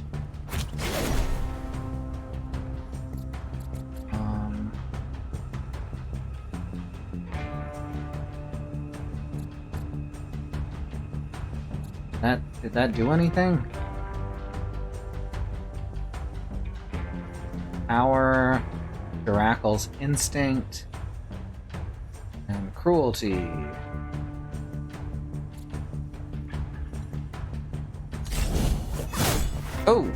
Did that do anything? Power, Duracle's instinct, and cruelty. Oh!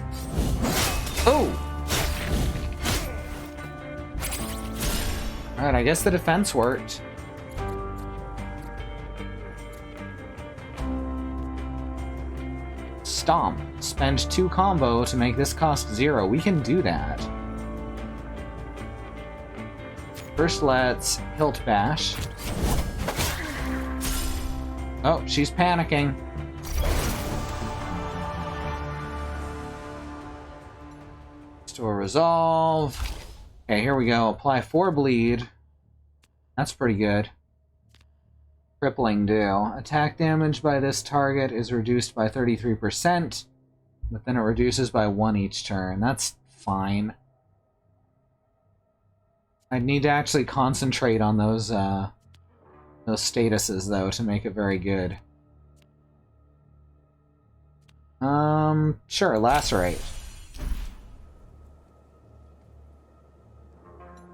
Oh! Alright, I guess the defense worked. Stomp. Spend 2 combo to make this cost 0. We can do that. First, let's Hilt Bash. Oh, she's panicking. Restore Resolve. Okay, here we go. Apply 4 bleed. That's pretty good. Crippling do. Attack damage by this target is reduced by 33%, but then it reduces by 1 each turn. That's fine. I'd need to actually concentrate on those statuses, though, to make it very good. Sure, Lacerate.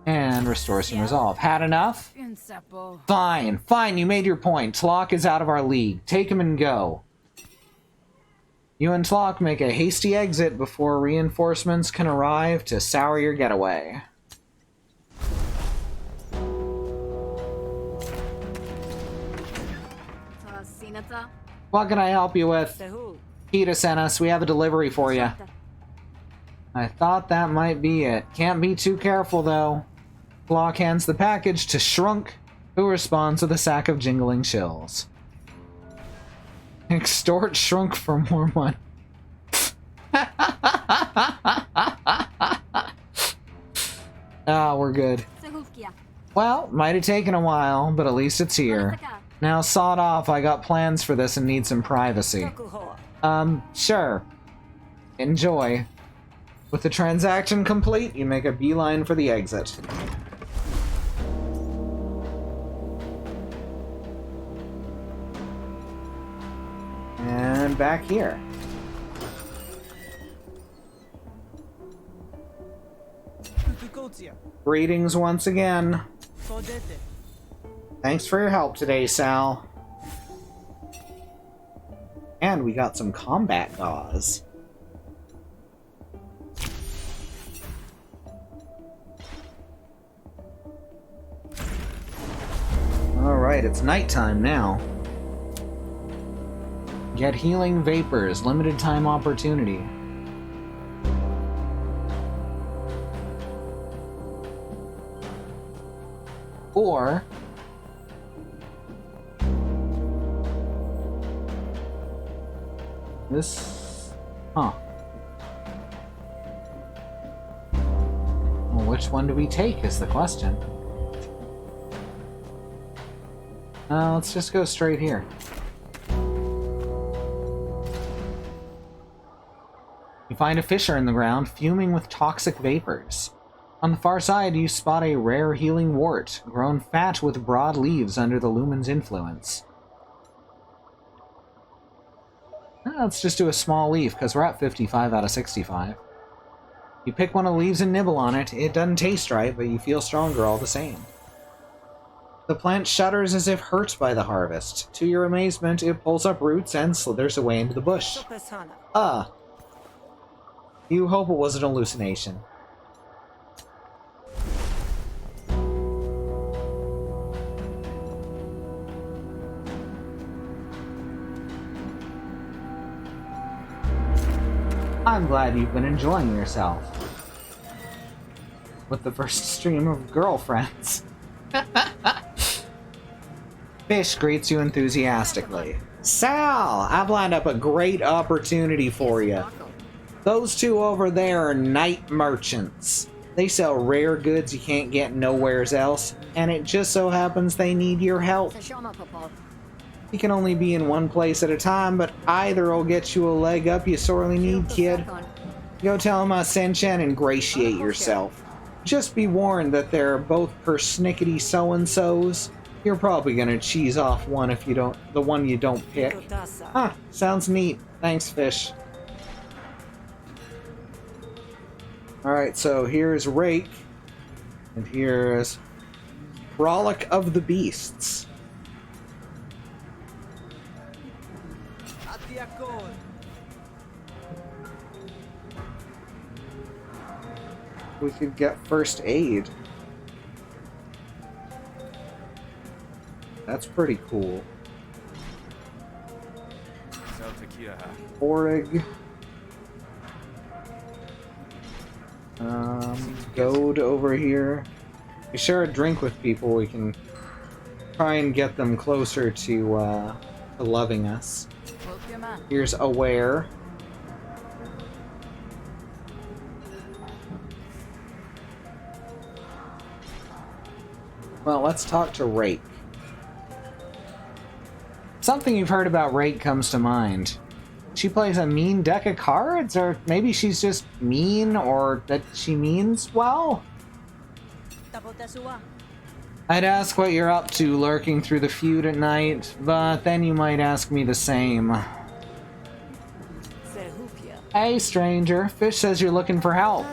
And restore some resolve. Had enough? Fine, fine, you made your point. Tlok is out of our league. Take him and go. You and Tlok make a hasty exit before reinforcements can arrive to sour your getaway. What can I help you with? Sehul. Peter sent us. We have a delivery for you. I thought that might be it. Can't be too careful, though. Flock hands the package to Shrunk, who responds with a sack of jingling shills. Extort Shrunk for more money. Ah, we're good. Well, might have taken a while, but at least it's here. Now, sod off, I got plans for this and need some privacy. Tokuhoa. Sure. Enjoy. With the transaction complete, you make a beeline for the exit. And back here. Greetings once again. Thanks for your help today, Sal. And we got some combat gauze. Alright, it's nighttime now. Get healing vapors, limited time opportunity. Or this, huh. Well, which one do we take is the question. Let's just go straight here. You find a fissure in the ground, fuming with toxic vapors. On the far side, you spot a rare healing wart, grown fat with broad leaves under the lumen's influence. Let's just do a small leaf, because we're at 55 out of 65. You pick one of the leaves and nibble on it. It doesn't taste right, but you feel stronger all the same. The plant shudders as if hurt by the harvest. To your amazement, it pulls up roots and slithers away into the bush. You hope it was an hallucination. I'm glad you've been enjoying yourself. With the first stream of girlfriends. Fish greets you enthusiastically. Sal, I've lined up a great opportunity for you. Those two over there are night merchants. They sell rare goods you can't get nowheres else, and it just so happens they need your help. You can only be in one place at a time, but either will get you a leg up you sorely need, kid. Go tell them I sent you and ingratiate yourself. Just be warned that they're both persnickety so-and-sos. You're probably gonna cheese off one if you don't, the one you don't pick. Huh, sounds neat. Thanks, fish. Alright, so here's Rake, and here's Frolic of the Beasts. We could get first aid. That's pretty cool. Orig. Goad over here. We share a drink with people. We can try and get them closer to loving us. Here's Aware. Well, let's talk to Rake. Something you've heard about Rake comes to mind. She plays a mean deck of cards, or maybe she's just mean, or that she means well? I'd ask what you're up to lurking through the feud at night, but then you might ask me the same. Hey, stranger. Fish says you're looking for help.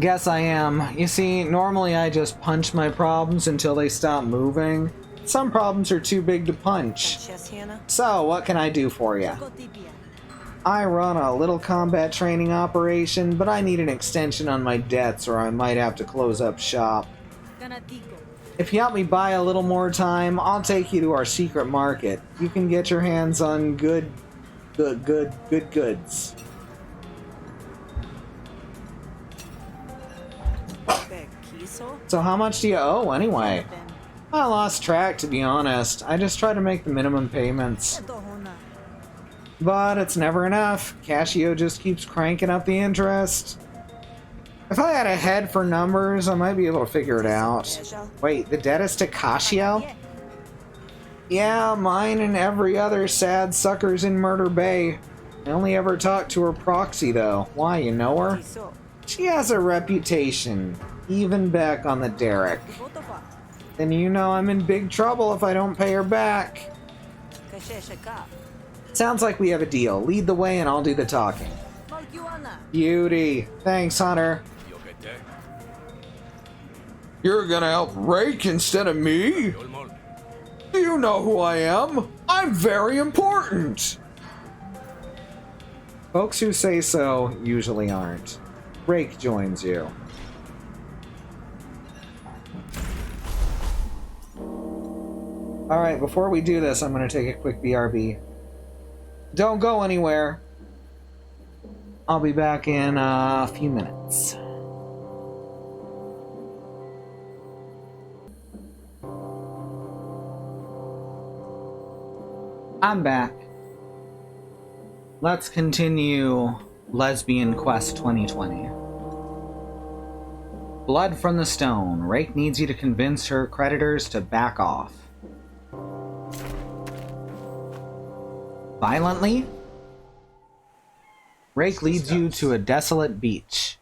Guess I am. You see, normally I just punch my problems until they stop moving. Some problems are too big to punch. So, what can I do for you? I run a little combat training operation, but I need an extension on my debts or I might have to close up shop. If you help me buy a little more time, I'll take you to our secret market. You can get your hands on good goods. So how much do you owe, anyway? I lost track, to be honest. I just try to make the minimum payments. But it's never enough. Casio just keeps cranking up the interest. If I had a head for numbers, I might be able to figure it out. Wait, the debt is to Casio? Yeah, mine and every other sad suckers in Murder Bay. I only ever talked to her proxy, though. Why, you know her? She has a reputation, even back on the Derrick. Then you know I'm in big trouble if I don't pay her back. Sounds like we have a deal. Lead the way and I'll do the talking. Beauty. Thanks, Hunter. You're gonna help Rake instead of me? Do you know who I am? I'm very important! Folks who say so usually aren't. Rake joins you. Alright, before we do this, I'm going to take a quick BRB. Don't go anywhere. I'll be back in a few minutes. I'm back. Let's continue Lesbian Quest 2020. Blood from the Stone. Rake needs you to convince her creditors to back off. Violently? Rake leads you to a desolate beach.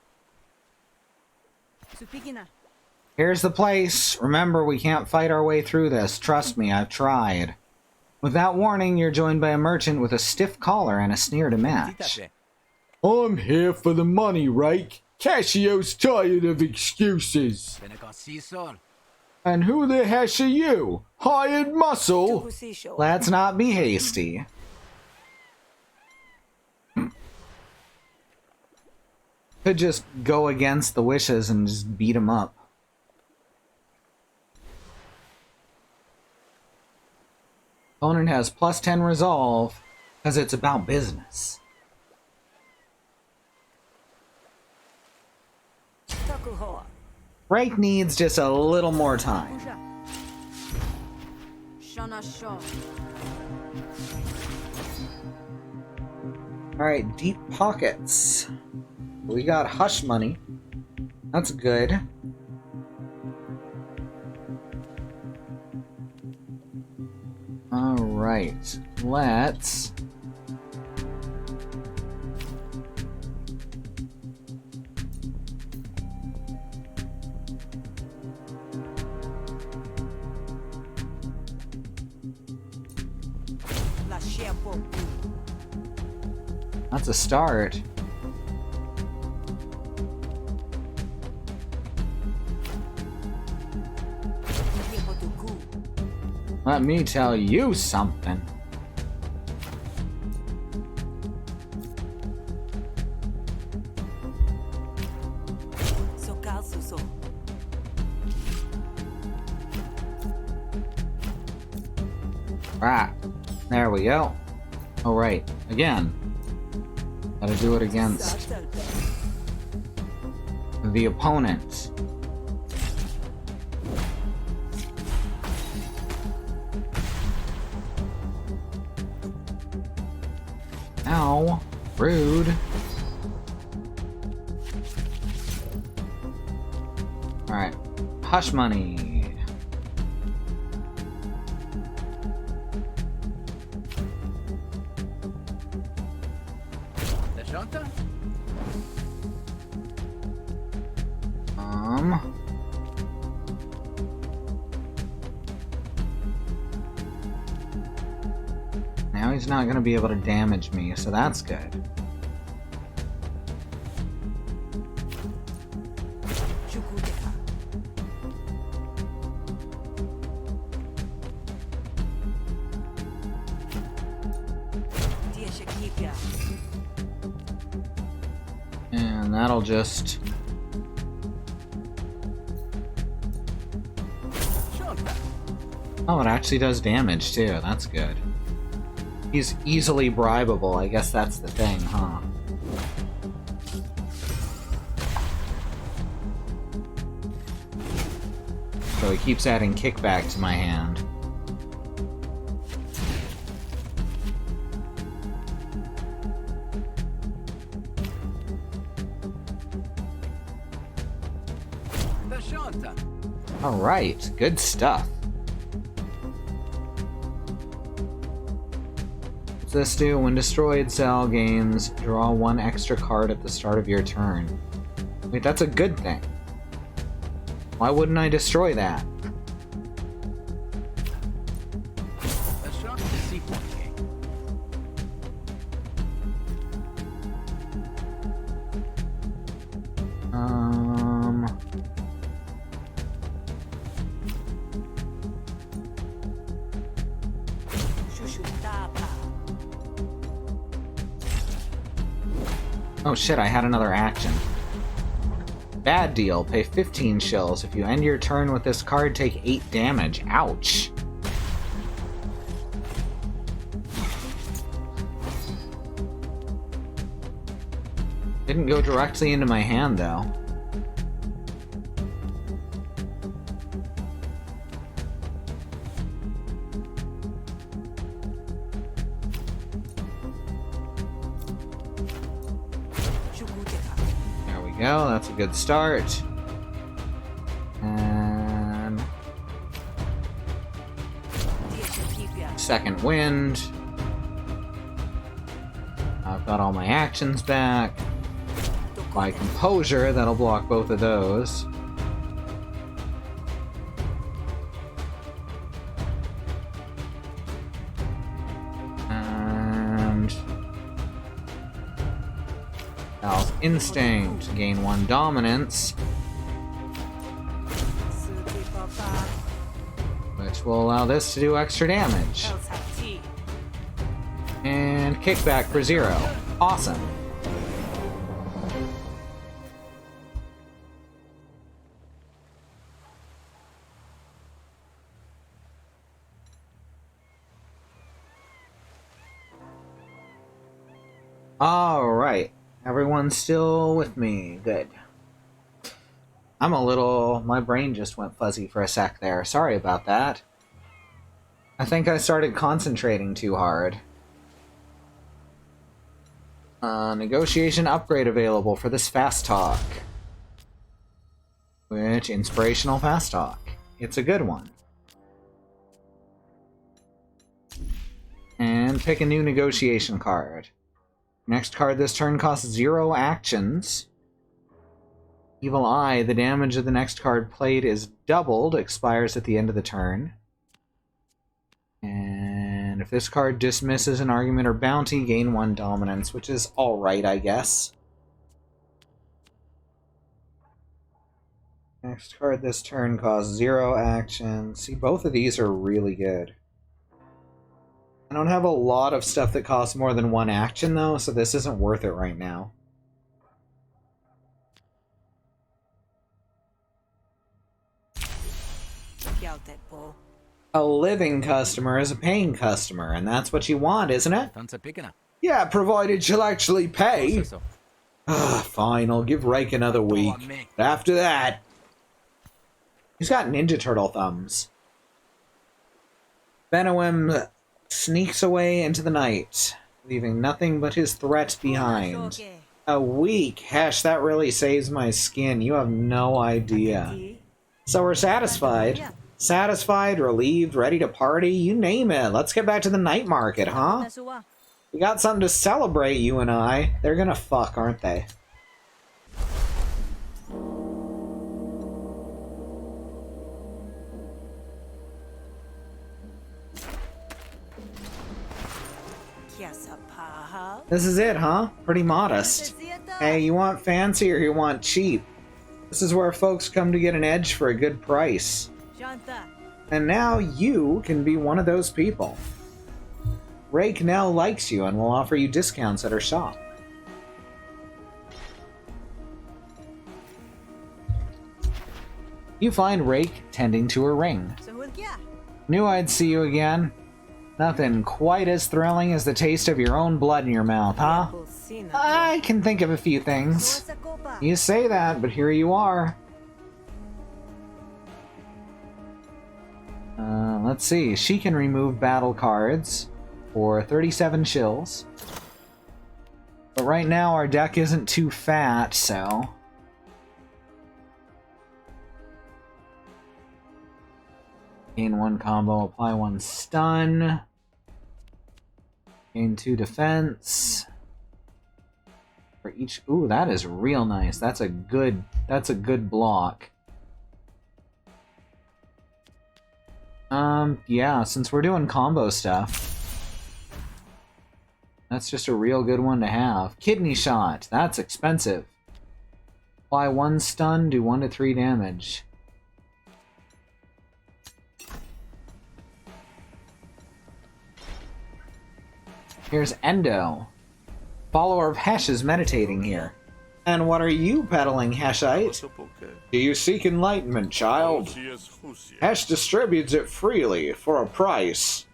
Here's the place. Remember, we can't fight our way through this. Trust me, I've tried. Without warning, you're joined by a merchant with a stiff collar and a sneer to match. I'm here for the money, Rake. Cassio's tired of excuses. And who the heck are you? Hired muscle? Let's not be hasty. Could just go against the wishes and just beat him up. Opponent has +10 resolve, because it's about business. Rake needs just a little more time. Alright, deep pockets. We got hush money. That's good. Alright, let's... That's a start. Let me tell you something. Right. There we go. Oh, right. Again. Gotta do it against the opponent. Ow. Rude. Alright. Hush money. Now he's not going to be able to damage me, so that's good. And that'll just... Oh, it actually does damage too. That's good. He's easily bribable. I guess that's the thing, huh? So he keeps adding kickback to my hand. Alright, good stuff. What's this do? When destroyed, Cell gains, draw one extra card at the start of your turn. Wait, that's a good thing. Why wouldn't I destroy that? Oh shit, I had another action. Bad deal. Pay 15 shills. If you end your turn with this card, take 8 damage. Ouch. Didn't go directly into my hand, though. There we go, that's a good start. And second wind. I've got all my actions back. My composure, that'll block both of those. And Val's Instinct, gain 1 dominance, which will allow this to do extra damage. And kickback for 0. Awesome. Alright. Everyone's still with me. Good. My brain just went fuzzy for a sec there. Sorry about that. I think I started concentrating too hard. Negotiation upgrade available for this fast talk. Which, inspirational fast talk. It's a good one. And pick a new negotiation card. Next card this turn costs 0 actions. Evil Eye, the damage of the next card played is doubled, expires at the end of the turn. And if this card dismisses an argument or bounty, gain 1 dominance, which is alright, I guess. Next card this turn costs 0 action. See, both of these are really good. I don't have a lot of stuff that costs more than 1 action, though, so this isn't worth it right now. A living customer is a paying customer, and that's what you want, isn't it? Yeah, provided she'll actually pay. Fine, I'll give Rake another week. But after that... He's got Ninja Turtle thumbs. Benowim sneaks away into the night, leaving nothing but his threat behind. A week? Hesh, that really saves my skin. You have no idea. So we're satisfied. Satisfied, relieved, ready to party, you name it. Let's get back to the night market, huh? We got something to celebrate, you and I. They're gonna fuck, aren't they? This is it, huh? Pretty modest. Hey, you want fancy or you want cheap? This is where folks come to get an edge for a good price. And now you can be one of those people. Rake now likes you and will offer you discounts at her shop. You find Rake tending to her ring. Knew I'd see you again. Nothing quite as thrilling as the taste of your own blood in your mouth, huh? I can think of a few things. You say that, but here you are. Let's see. She can remove battle cards for 37 shills. But right now our deck isn't too fat, so... Gain 1 combo, apply 1 stun. Gain 2 defense. For each... Ooh, that is real nice. That's a good block. Yeah, since we're doing combo stuff, that's just a real good one to have. Kidney Shot, that's expensive. Apply 1 stun, do 1 to 3 damage. Here's Endo. Follower of Hesh is meditating here. And what are you peddling, Heshite? Do you seek enlightenment, child? Hesh distributes it freely, for a price.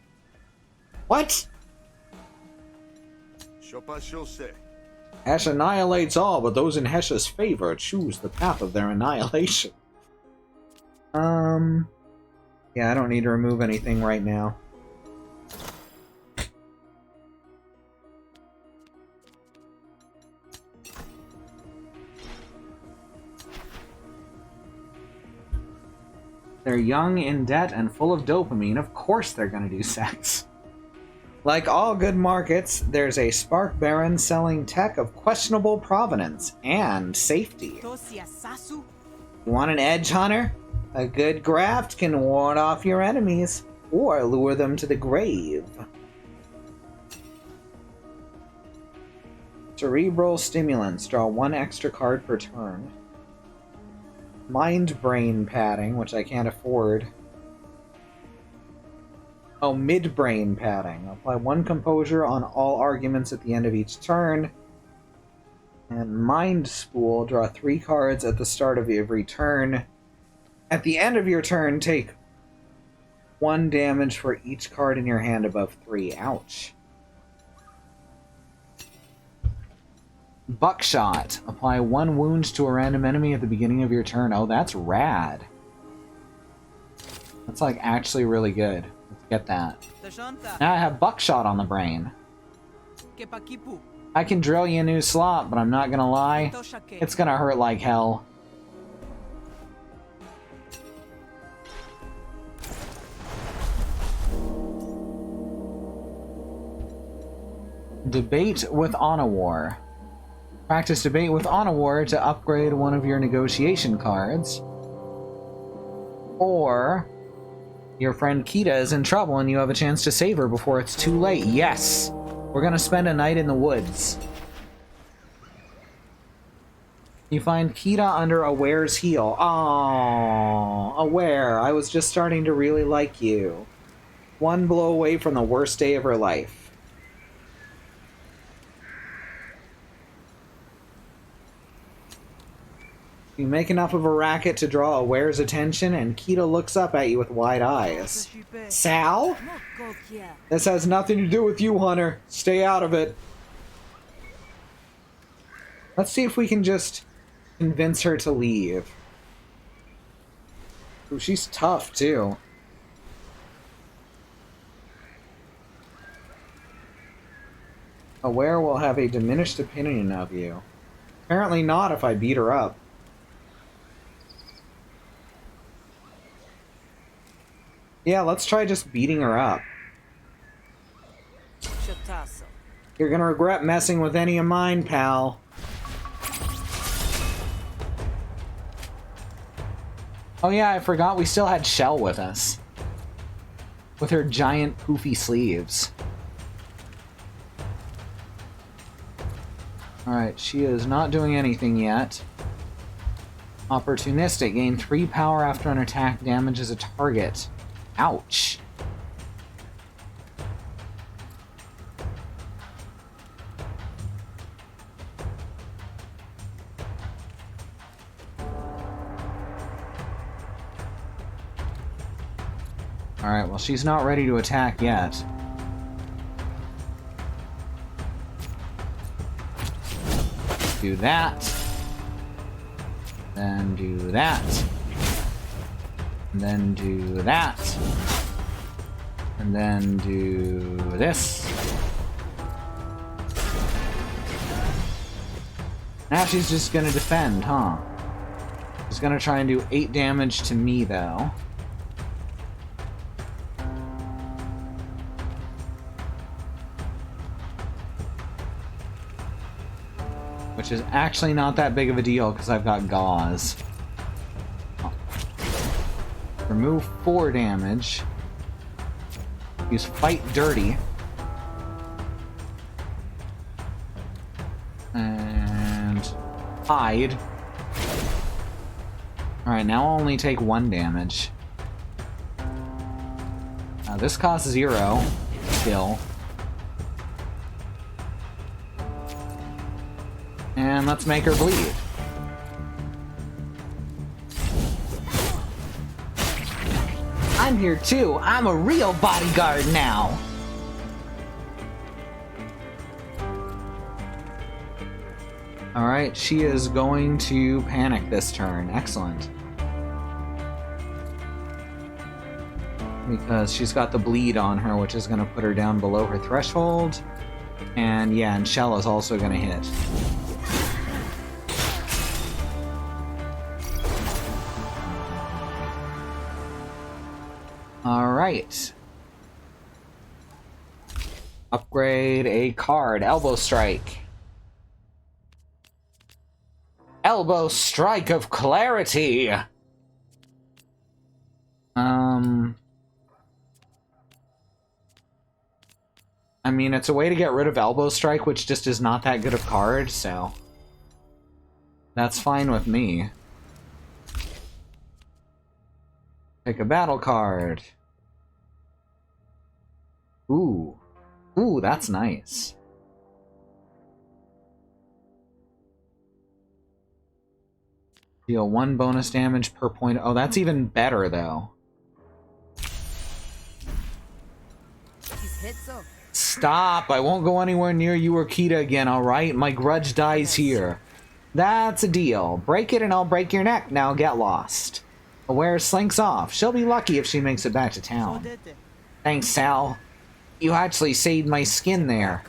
What? Hesh annihilates all, but those in Hesh's favor choose the path of their annihilation. Yeah, I don't need to remove anything right now. They're young, in debt, and full of dopamine. Of course they're gonna do sex. Like all good markets, there's a Spark Baron selling tech of questionable provenance and safety. You want an edge hunter? A good graft can ward off your enemies, or lure them to the grave. Cerebral stimulants. Draw 1 extra card per turn. Mind brain padding, which I can't afford. Oh, mid-brain padding. Apply 1 composure on all arguments at the end of each turn. And Mind Spool. Draw 3 cards at the start of every turn. At the end of your turn, take 1 damage for each card in your hand above 3. Ouch. Buckshot. Apply 1 wound to a random enemy at the beginning of your turn. Oh, that's rad. That's like actually really good. Let's get that. Now I have Buckshot on the brain. I can drill you a new slot, but I'm not gonna lie. It's gonna hurt like hell. Debate with Onawar. Practice debate with Onawar to upgrade one of your negotiation cards. Or your friend Kita is in trouble and you have a chance to save her before it's too late. Yes! We're gonna spend a night in the woods. You find Kita under Aware's heel. Aww, Aware, I was just starting to really like you. 1 blow away from the worst day of her life. You make enough of a racket to draw Aware's attention, and Kita looks up at you with wide eyes. Sal? This has nothing to do with you, Hunter. Stay out of it. Let's see if we can just convince her to leave. Ooh, she's tough, too. Aware will have a diminished opinion of you. Apparently not if I beat her up. Yeah, let's try just beating her up. You're gonna regret messing with any of mine, pal. Oh yeah, I forgot we still had Shell with us. With her giant poofy sleeves. Alright, she is not doing anything yet. Opportunistic. Gain 3 power after an attack damages a target. Ouch. Alright, well, she's not ready to attack yet. Do that. Then do that. And then do that. And then do this. Now she's just gonna defend, huh? She's gonna try and do 8 damage to me, though. Which is actually not that big of a deal, because I've got Gauze. Remove 4 damage. Use Fight Dirty. And hide. Alright, now I'll only take 1 damage. This costs 0. Kill. And let's make her bleed. I'm here too. I'm a real bodyguard now. Alright, she is going to panic this turn. Excellent. Because she's got the bleed on her, which is going to put her down below her threshold. And yeah, and Shell is also going to hit. Alright. Upgrade a card. Elbow Strike. Elbow Strike of Clarity! I mean, it's a way to get rid of Elbow Strike, which just is not that good a card, so... that's fine with me. Pick a battle card. Ooh. Ooh, that's nice. Deal 1 bonus damage per point. Oh, that's even better, though. Stop! I won't go anywhere near you or Kita again, alright? My grudge dies here. That's a deal. Break it and I'll break your neck. Now get lost. Aware slinks off. She'll be lucky if she makes it back to town. Thanks, Sal. You actually saved my skin there.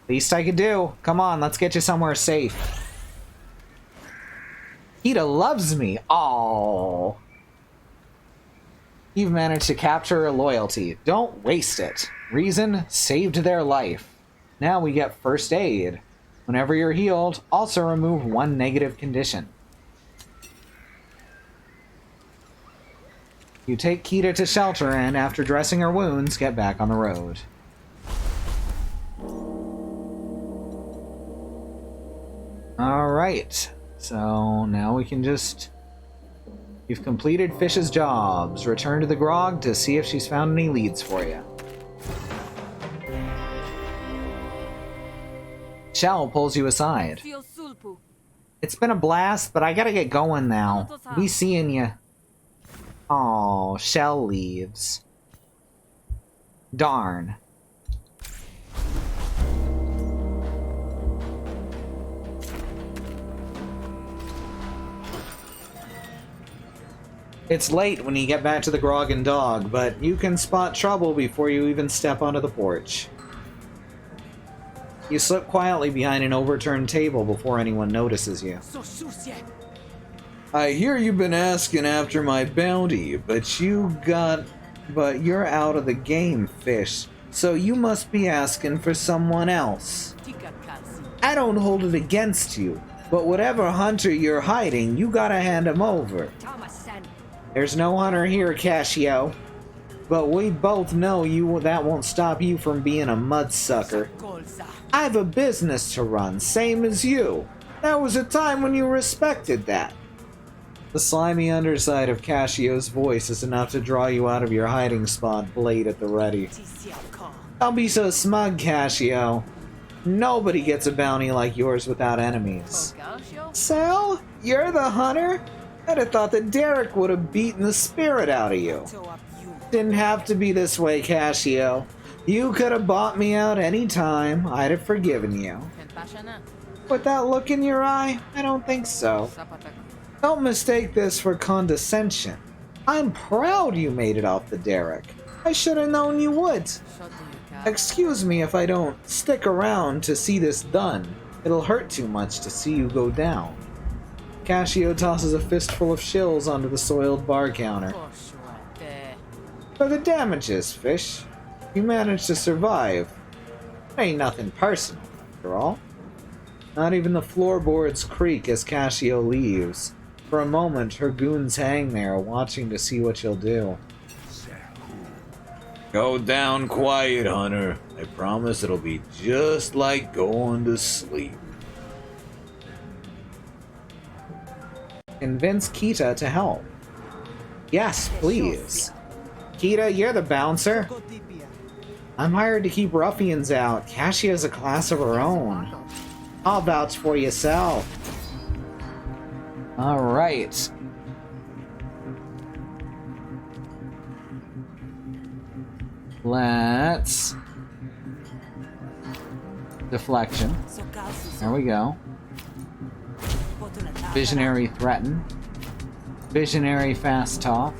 Least I could do. Come on, let's get you somewhere safe. Kita loves me. Oh. You've managed to capture her loyalty. Don't waste it. Reason saved their life. Now we get first aid. Whenever you're healed, also remove 1 negative condition. You take Kita to shelter and, after dressing her wounds, get back on the road. Alright, so now we can just... You've completed Fish's jobs. Return to the Grog to see if she's found any leads for you. Shell pulls you aside. It's been a blast, but I gotta get going now. Be seeing you. Oh, Shell leaves. Darn. It's late when you get back to the Grog and Dog, but you can spot trouble before you even step onto the porch. You slip quietly behind an overturned table before anyone notices you. I hear you've been asking after my bounty, but you're out of the game, Fish. So you must be asking for someone else. I don't hold it against you, but whatever hunter you're hiding, you gotta hand him over. There's no hunter here, Casio. But we both know that won't stop you from being a mudsucker. I have a business to run, same as you. There was a time when you respected that. The slimy underside of Casio's voice is enough to draw you out of your hiding spot, blade at the ready. Don't be so smug, Casio. Nobody gets a bounty like yours without enemies. Sal, you're the hunter? I'd have thought that Derek would have beaten the spirit out of you. Didn't have to be this way, Casio. You could have bought me out any time. I'd have forgiven you. With that look in your eye, I don't think so. Don't mistake this for condescension. I'm proud you made it off the Derek. I should have known you would. Excuse me if I don't stick around to see this done. It'll hurt too much to see you go down. Casio tosses a fistful of shills onto the soiled bar counter. For the damages, Fish. You managed to survive. Ain't nothing personal, after all. Not even the floorboards creak as Casio leaves. For a moment, her goons hang there, watching to see what she'll do. Go down quiet, Hunter. I promise it'll be just like going to sleep. Convince Kita to help. Yes, please. Kita, you're the bouncer. I'm hired to keep ruffians out. Casio's a class of her own. I'll vouch for yourself. Alright. Let's... Deflection. There we go. Visionary threaten. Visionary fast talk.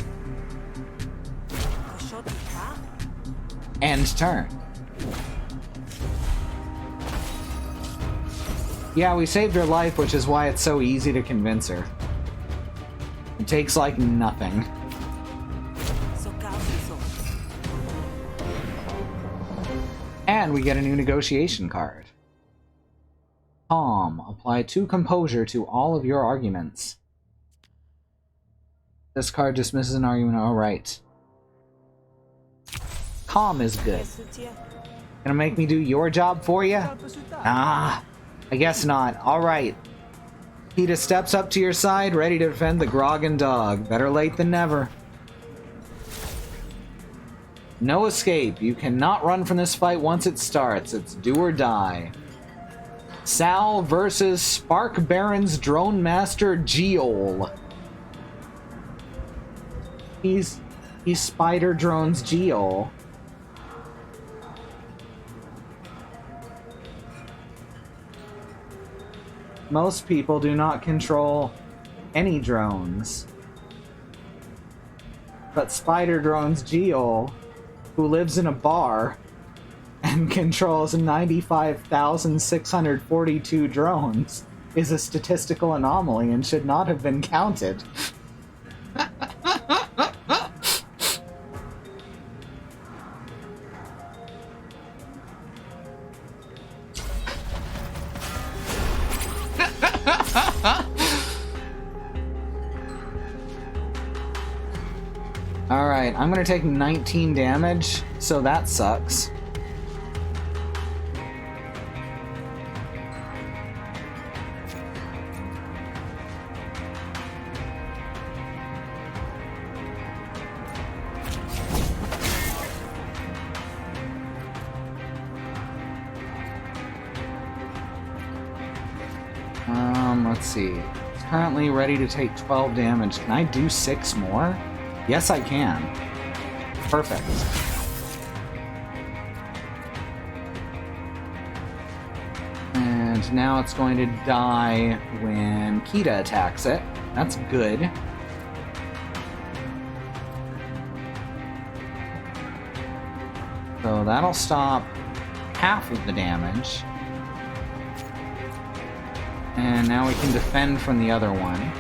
End turn. Yeah, we saved her life, which is why it's so easy to convince her. It takes like nothing. And we get a new negotiation card. Calm. Apply 2 composure to all of your arguments. This card dismisses an argument. Alright. Calm is good. Gonna make me do your job for you? Ah, I guess not. Alright. Peeta steps up to your side, ready to defend the Grogan dog. Better late than never. No escape. You cannot run from this fight once it starts. It's do or die. Sal versus Spark Baron's Drone Master Geol. He's Spider Drone's Geol. Most people do not control any drones. But Spider Drone's Geol, who lives in a bar and controls 95,642 drones, is a statistical anomaly and should not have been counted. Alright, I'm gonna take 19 damage, so that sucks. Let's see. It's currently ready to take 12 damage. Can I do 6 more? Yes, I can. Perfect. And now it's going to die when Kita attacks it. That's good. So that'll stop half of the damage. And now we can defend from the other one.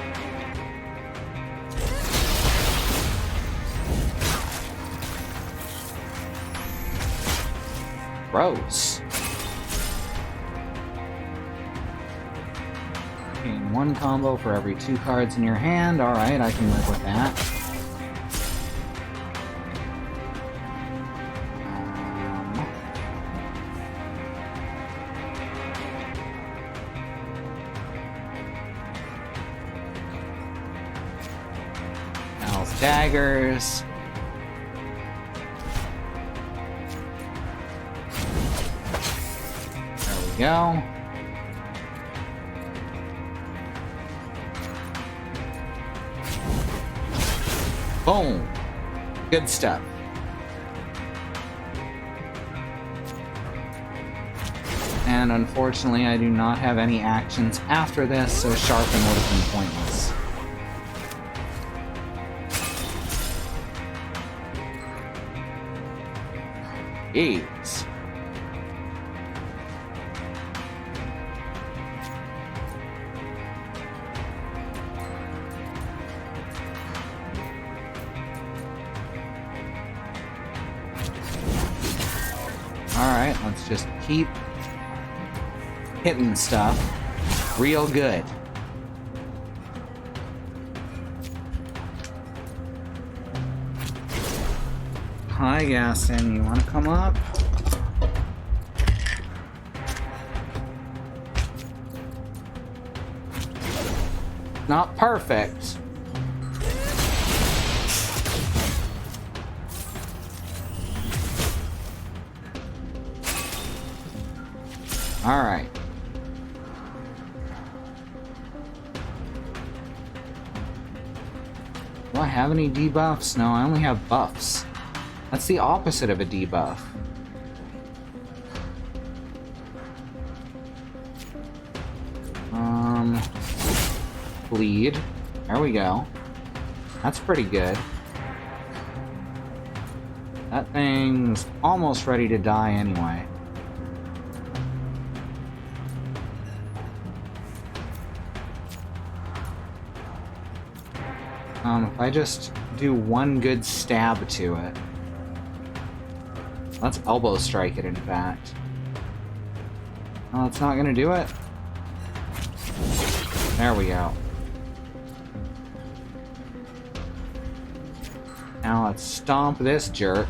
Gross. Gain 1 combo for every 2 cards in your hand. Alright, I can live with that. Al's daggers. Go. Boom. Good stuff. And unfortunately, I do not have any actions after this, so Sharpen would have been pointless. Jeez. Alright, let's just keep hitting stuff real good. Hi, Gaston, you want to come up? Not perfect. Alright. Do I have any debuffs? No, I only have buffs. That's the opposite of a debuff. bleed. There we go. That's pretty good. That thing's almost ready to die anyway. If I just do one good stab to it. Let's elbow strike it, in fact. Oh, it's not gonna do it. There we go. Now let's stomp this jerk.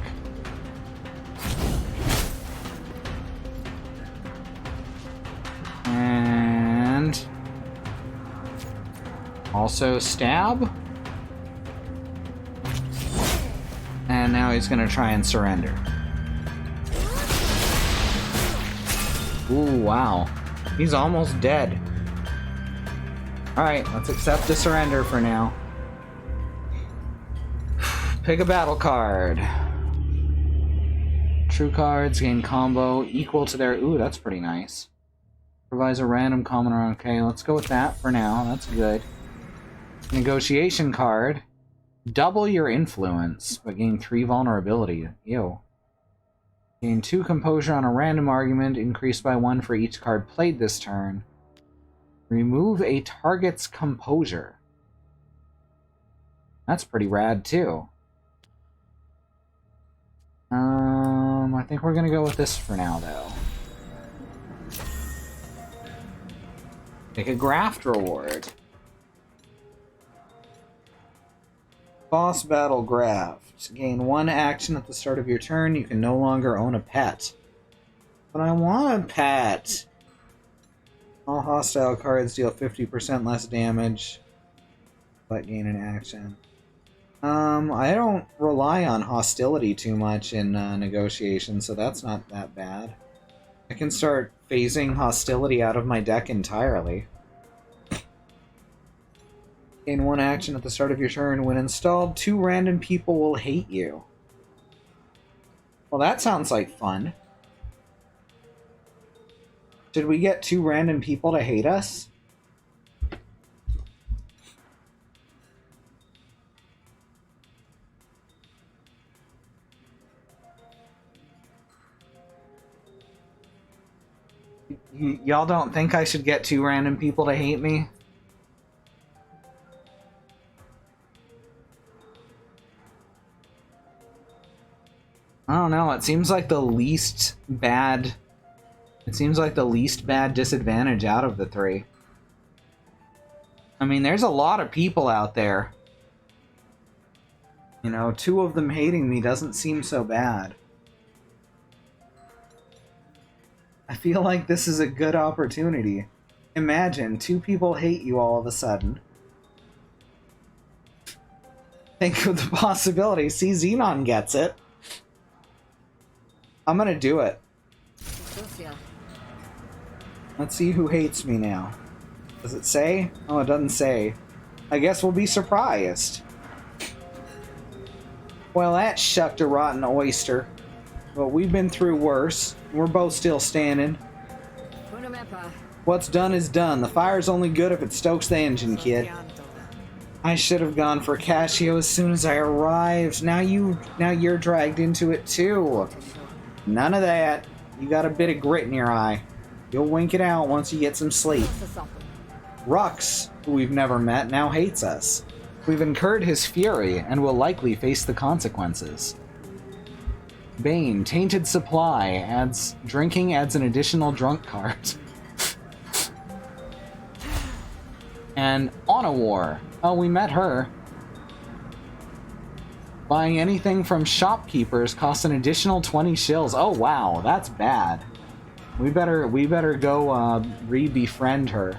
And also stab. And now he's gonna try and surrender. Ooh, wow. He's almost dead. Alright, let's accept the surrender for now. Pick a battle card. True cards gain combo equal to their... Ooh, that's pretty nice. Provides a random common or... Okay, let's go with that for now. That's good. Negotiation card. Double your influence, but gain 3 vulnerability. Ew. Gain 2 composure on a random argument, increased by 1 for each card played this turn. Remove a target's composure. That's pretty rad, too. I think we're gonna go with this for now, though. Take a graft reward. Boss battle graft. Gain 1 action at the start of your turn. You can no longer own a pet. But I want a pet! All hostile cards deal 50% less damage, but gain an action. I don't rely on hostility too much in negotiation, so that's not that bad. I can start phasing hostility out of my deck entirely. Gain 1 action at the start of your turn. When installed, 2 random people will hate you. Well, that sounds like fun. Should we get 2 random people to hate us? Y'all don't think I should get 2 random people to hate me? I don't know, it seems like the least bad... It seems like the least bad disadvantage out of the 3. I mean, there's a lot of people out there. You know, 2 of them hating me doesn't seem so bad. I feel like this is a good opportunity. Imagine 2 people hate you all of a sudden. Think of the possibility. See, Xenon gets it. I'm gonna do it. Let's see who hates me now. Does it say? Oh, it doesn't say. I guess we'll be surprised. Well, that shucked a rotten oyster. But we've been through worse. We're both still standing. What's done is done. The fire's only good if it stokes the engine, kid. I should have gone for Casio as soon as I arrived. Now you're dragged into it too. None of that. You got a bit of grit in your eye. You'll wink it out once you get some sleep. Rux, who we've never met, now hates us. We've incurred his fury and will likely face the consequences. Bane, Tainted Supply, drinking adds an additional drunk card. And Honor War. Oh, we met her. Buying anything from shopkeepers costs an additional 20 shills. Oh wow, that's bad. We better go re-befriend her.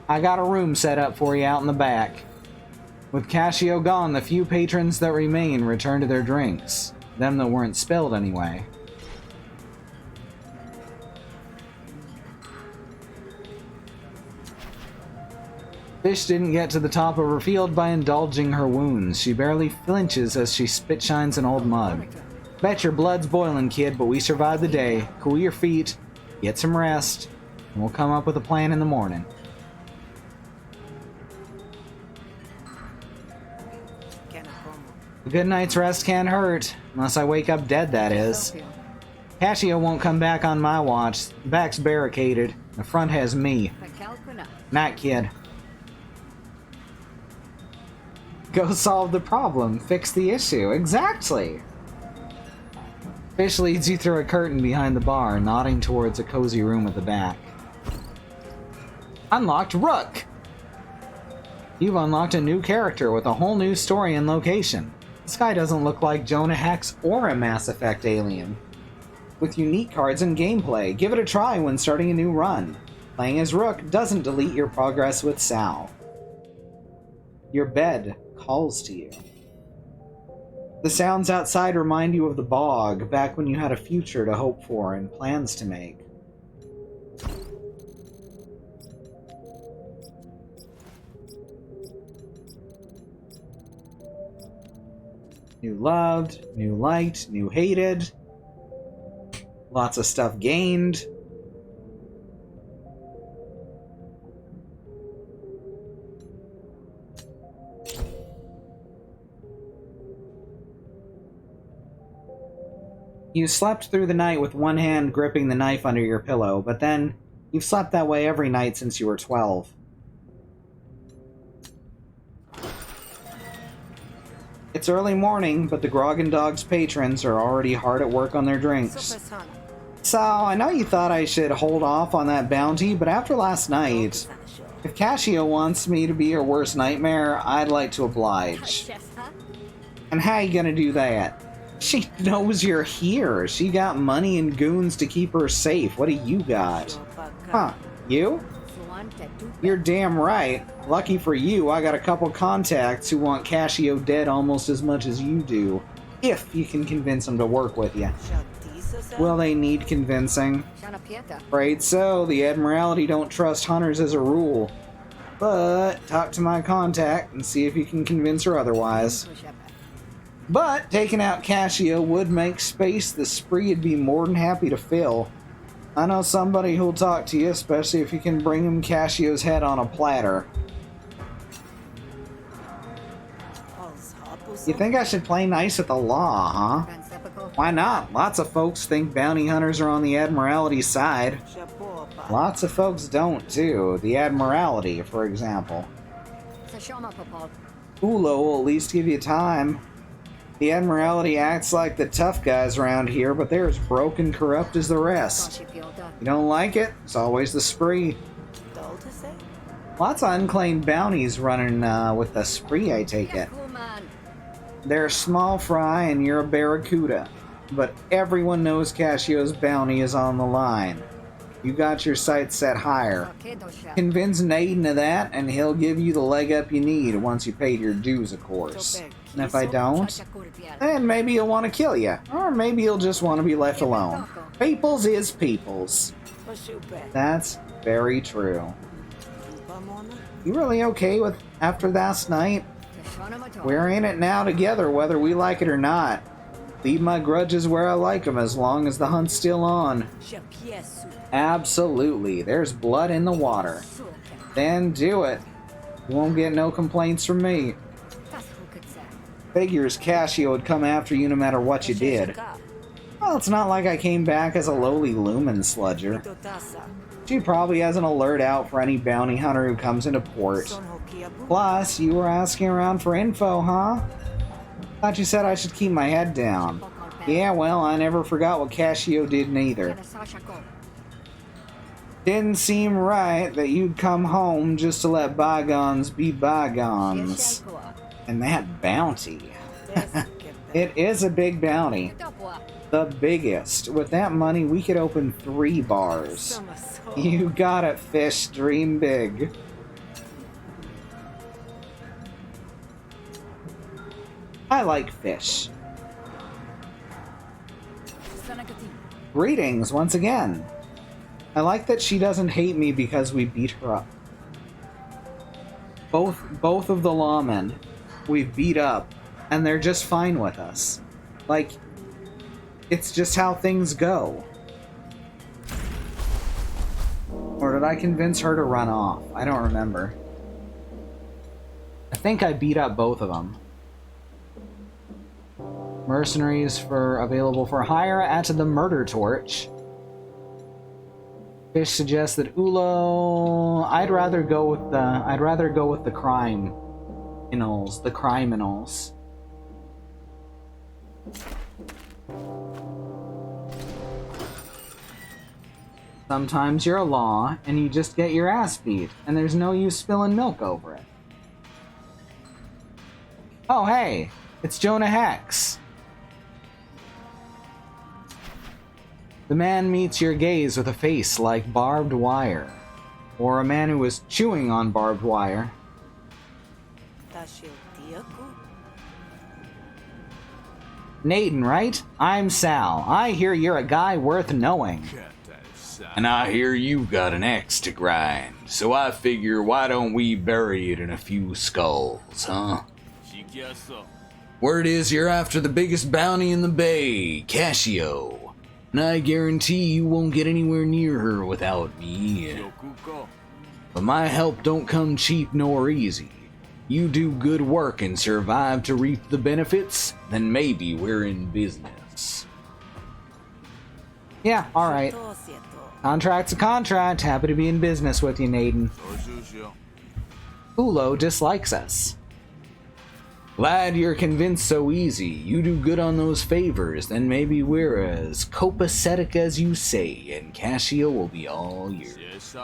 I got a room set up for you out in the back. With Casio gone, the few patrons that remain return to their drinks. Them that weren't spilled anyway. Fish didn't get to the top of her field by indulging her wounds. She barely flinches as she spit shines an old mug. Bet your blood's boiling, kid, but we survived the day. Cool your feet, get some rest, and we'll come up with a plan in the morning. A good night's rest can't hurt. Unless I wake up dead, that is. Cascio won't come back on my watch. The back's barricaded. The front has me. Night, kid. Go solve the problem. Fix the issue. Exactly. Fish leads you through a curtain behind the bar, nodding towards a cozy room at the back. Unlocked Rook! You've unlocked a new character with a whole new story and location. This guy doesn't look like Jonah Hex or a Mass Effect alien. With unique cards and gameplay, give it a try when starting a new run. Playing as Rook doesn't delete your progress with Sal. Your bed calls to you. The sounds outside remind you of the bog, back when you had a future to hope for and plans to make. New loved, new liked, new hated. Lots of stuff gained. You slept through the night with one hand gripping the knife under your pillow, but then you've slept that way every night since you were 12. It's early morning, but the Grog and Dog's patrons are already hard at work on their drinks. So, I know you thought I should hold off on that bounty, but after last night, if Cascio wants me to be her worst nightmare, I'd like to oblige. And how you gonna do that? She knows you're here. She got money and goons to keep her safe. What do you got? Huh, you? You're damn right. Lucky for you, I got a couple contacts who want Cascio dead almost as much as you do. If you can convince them to work with you. Will they need convincing? Afraid so. The Admiralty don't trust hunters as a rule. But talk to my contact and see if you can convince her otherwise. But taking out Cascio would make space the Spree'd be more than happy to fill. I know somebody who'll talk to you, especially if you can bring him Cassiop's head on a platter. You think I should play nice with the law, huh? Why not? Lots of folks think bounty hunters are on the Admiralty side. Lots of folks don't, too. The Admiralty, for example. Ulo will at least give you time. The Admiralty acts like the tough guys around here, but they're as broke and corrupt as the rest. You don't like it? It's always the Spree. Lots of unclaimed bounties running with the Spree, I take it. They're a small fry and you're a barracuda, but everyone knows Caccio's bounty is on the line. You got your sights set higher. Convince Naden of that, and he'll give you the leg up you need once you paid your dues, of course. And if I don't, then maybe he'll want to kill you, or maybe he'll just want to be left alone. Peoples is peoples. That's very true. You really okay with after last night? We're in it now together, whether we like it or not. Leave my grudges where I like them, as long as the hunt's still on. Absolutely. There's blood in the water. Then do it. You won't get no complaints from me. Figures Cascio would come after you no matter what you did. Well, it's not like I came back as a lowly lumen sludger. She probably has an alert out for any bounty hunter who comes into port. Plus, you were asking around for info, huh? Thought you said I should keep my head down. Yeah, well, I never forgot what Cascio did neither. Didn't seem right that you'd come home just to let bygones be bygones. And that bounty. It is a big bounty. The biggest. With that money, we could open 3 bars. You got it, fish. Dream big. I like fish. Greetings once again. I like that she doesn't hate me because we beat her up. Both of the lawmen we beat up, and they're just fine with us. Like, it's just how things go. Or did I convince her to run off? I don't remember. I think I beat up both of them. Mercenaries for available for hire at the Murder Torch. Fish suggests that Ulo. I'd rather go with the criminals. The criminals. Sometimes you're a law and you just get your ass beat, and there's no use spilling milk over it. Oh hey, it's Jonah Hex. The man meets your gaze with a face like barbed wire. Or a man who was chewing on barbed wire. Nathan, right? I'm Sal. I hear you're a guy worth knowing. And I hear you've got an axe to grind. So I figure, why don't we bury it in a few skulls, huh? Word is you're after the biggest bounty in the bay, Cassio. And I guarantee you won't get anywhere near her without me. But my help don't come cheap nor easy. You do good work and survive to reap the benefits, then maybe we're in business. Yeah, alright. Contract's a contract. Happy to be in business with you, Nathan. Ulo dislikes us. Glad you're convinced so easy. You do good on those favors, then maybe we're as copacetic as you say, and Cassio will be all yours.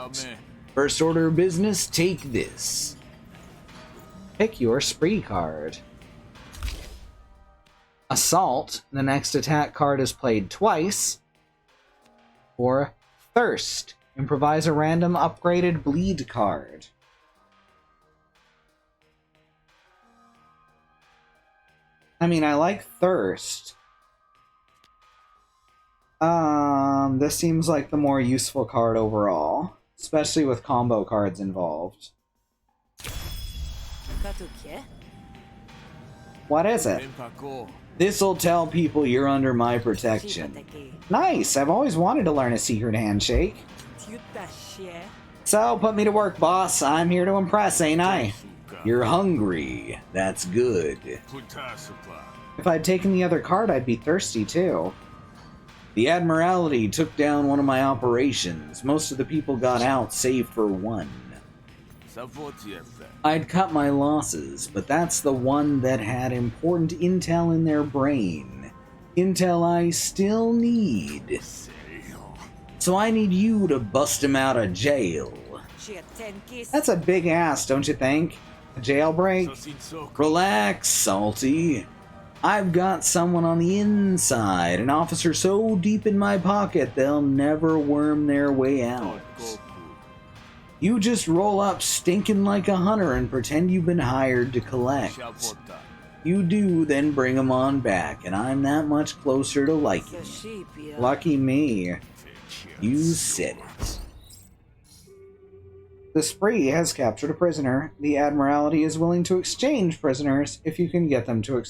First order of business, take this. Pick your spree card. Assault, the next attack card is played twice. Or Thirst, improvise a random upgraded bleed card. I mean, I like Thirst. This seems like the more useful card overall, especially with combo cards involved. What is it? This'll tell people you're under my protection. Nice! I've always wanted to learn a secret handshake. So, put me to work, boss. I'm here to impress, ain't I? You're hungry. That's good. If I'd taken the other card, I'd be thirsty too. The Admiralty took down one of my operations. Most of the people got out, save for one. I'd cut my losses, but that's the one that had important intel in their brain. Intel I still need. So I need you to bust him out of jail. That's a big ass, don't you think? A jailbreak? Relax, Salty. I've got someone on the inside, an officer so deep in my pocket they'll never worm their way out. You just roll up stinking like a hunter and pretend you've been hired to collect. You do, then bring them on back, and I'm that much closer to liking you. Lucky me. You said it. The Spree has captured a prisoner. The Admiralty is willing to exchange prisoners if you can get them to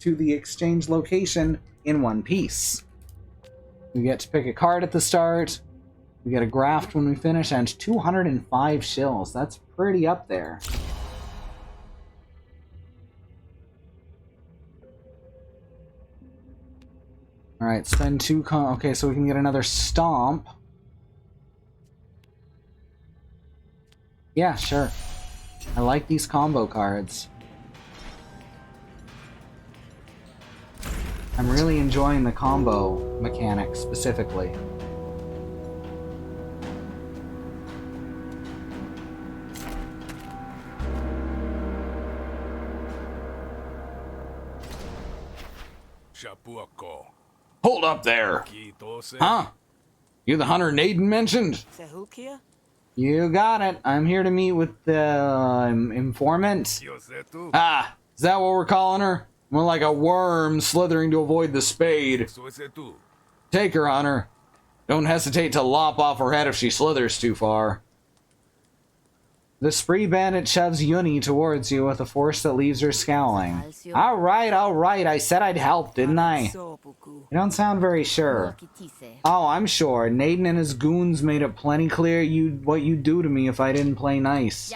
the exchange location in one piece. We get to pick a card at the start. We get a graft when we finish, and 205 shills. That's pretty up there. Alright, spend two okay, so we can get another stomp. Yeah, sure. I like these combo cards. I'm really enjoying the combo mechanic specifically. Hold up there! Huh? You the hunter Nathan mentioned? You got it. I'm here to meet with the informant. Ah, is that what we're calling her? More like a worm slithering to avoid the spade. Take her, Hunter. Don't hesitate to lop off her head if she slithers too far. The Spree bandit shoves Yuni towards you with a force that leaves her scowling. Alright, I said I'd help, didn't I? You don't sound very sure. Oh, I'm sure. Nathan and his goons made it plenty clear what you'd do to me if I didn't play nice.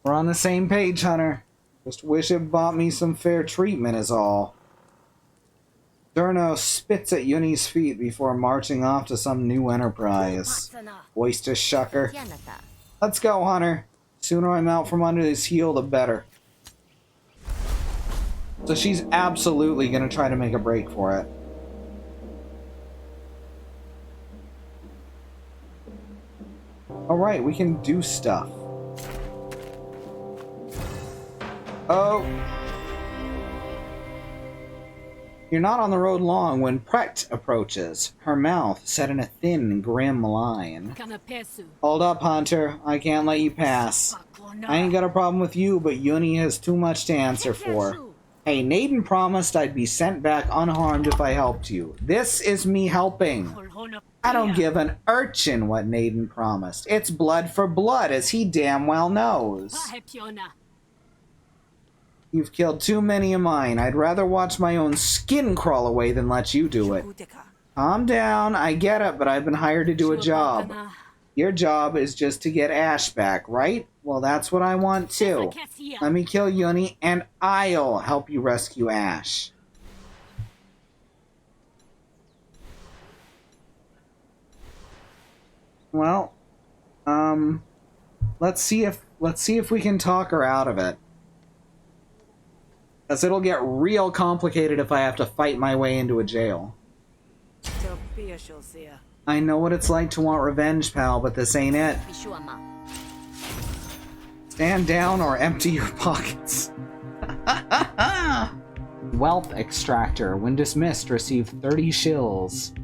We're on the same page, Hunter. Just wish it bought me some fair treatment is all. Durno spits at Yuni's feet before marching off to some new enterprise. Oyster shucker. Let's go, Hunter. Sooner I'm out from under this heel, the better. So she's absolutely going to try to make a break for it. Alright, we can do stuff. Oh. You're not on the road long when Pret approaches, her mouth set in a thin, grim line. Hold up, Hunter. I can't let you pass. I ain't got a problem with you, but Yuni has too much to answer for. Hey, Naden promised I'd be sent back unharmed if I helped you. This is me helping. I don't give an urchin what Naden promised. It's blood for blood, as he damn well knows. You've killed too many of mine. I'd rather watch my own skin crawl away than let you do it. Calm down. I get it, but I've been hired to do a job. Your job is just to get Ash back, right? Well, that's what I want too. Let me kill Yuni, and I'll help you rescue Ash. Well, let's see if we can talk her out of it. Because it'll get real complicated if I have to fight my way into a jail. I know what it's like to want revenge, pal, but this ain't it. Stand down or empty your pockets. Wealth Extractor. When dismissed, receive 30 shills.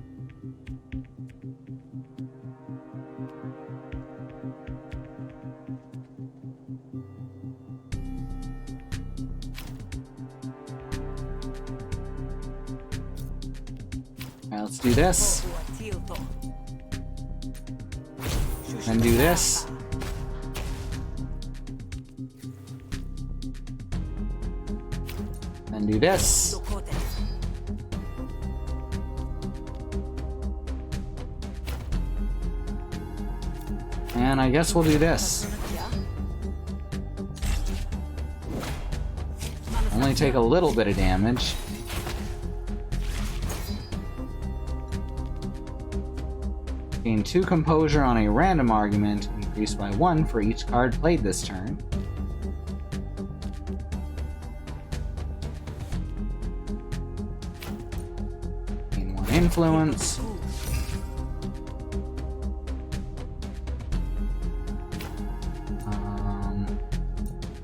Let's do this. And do this. And do this. And I guess we'll do this. Only take a little bit of damage. Gain 2 composure on a random argument, increased by 1 for each card played this turn. Gain 1 influence.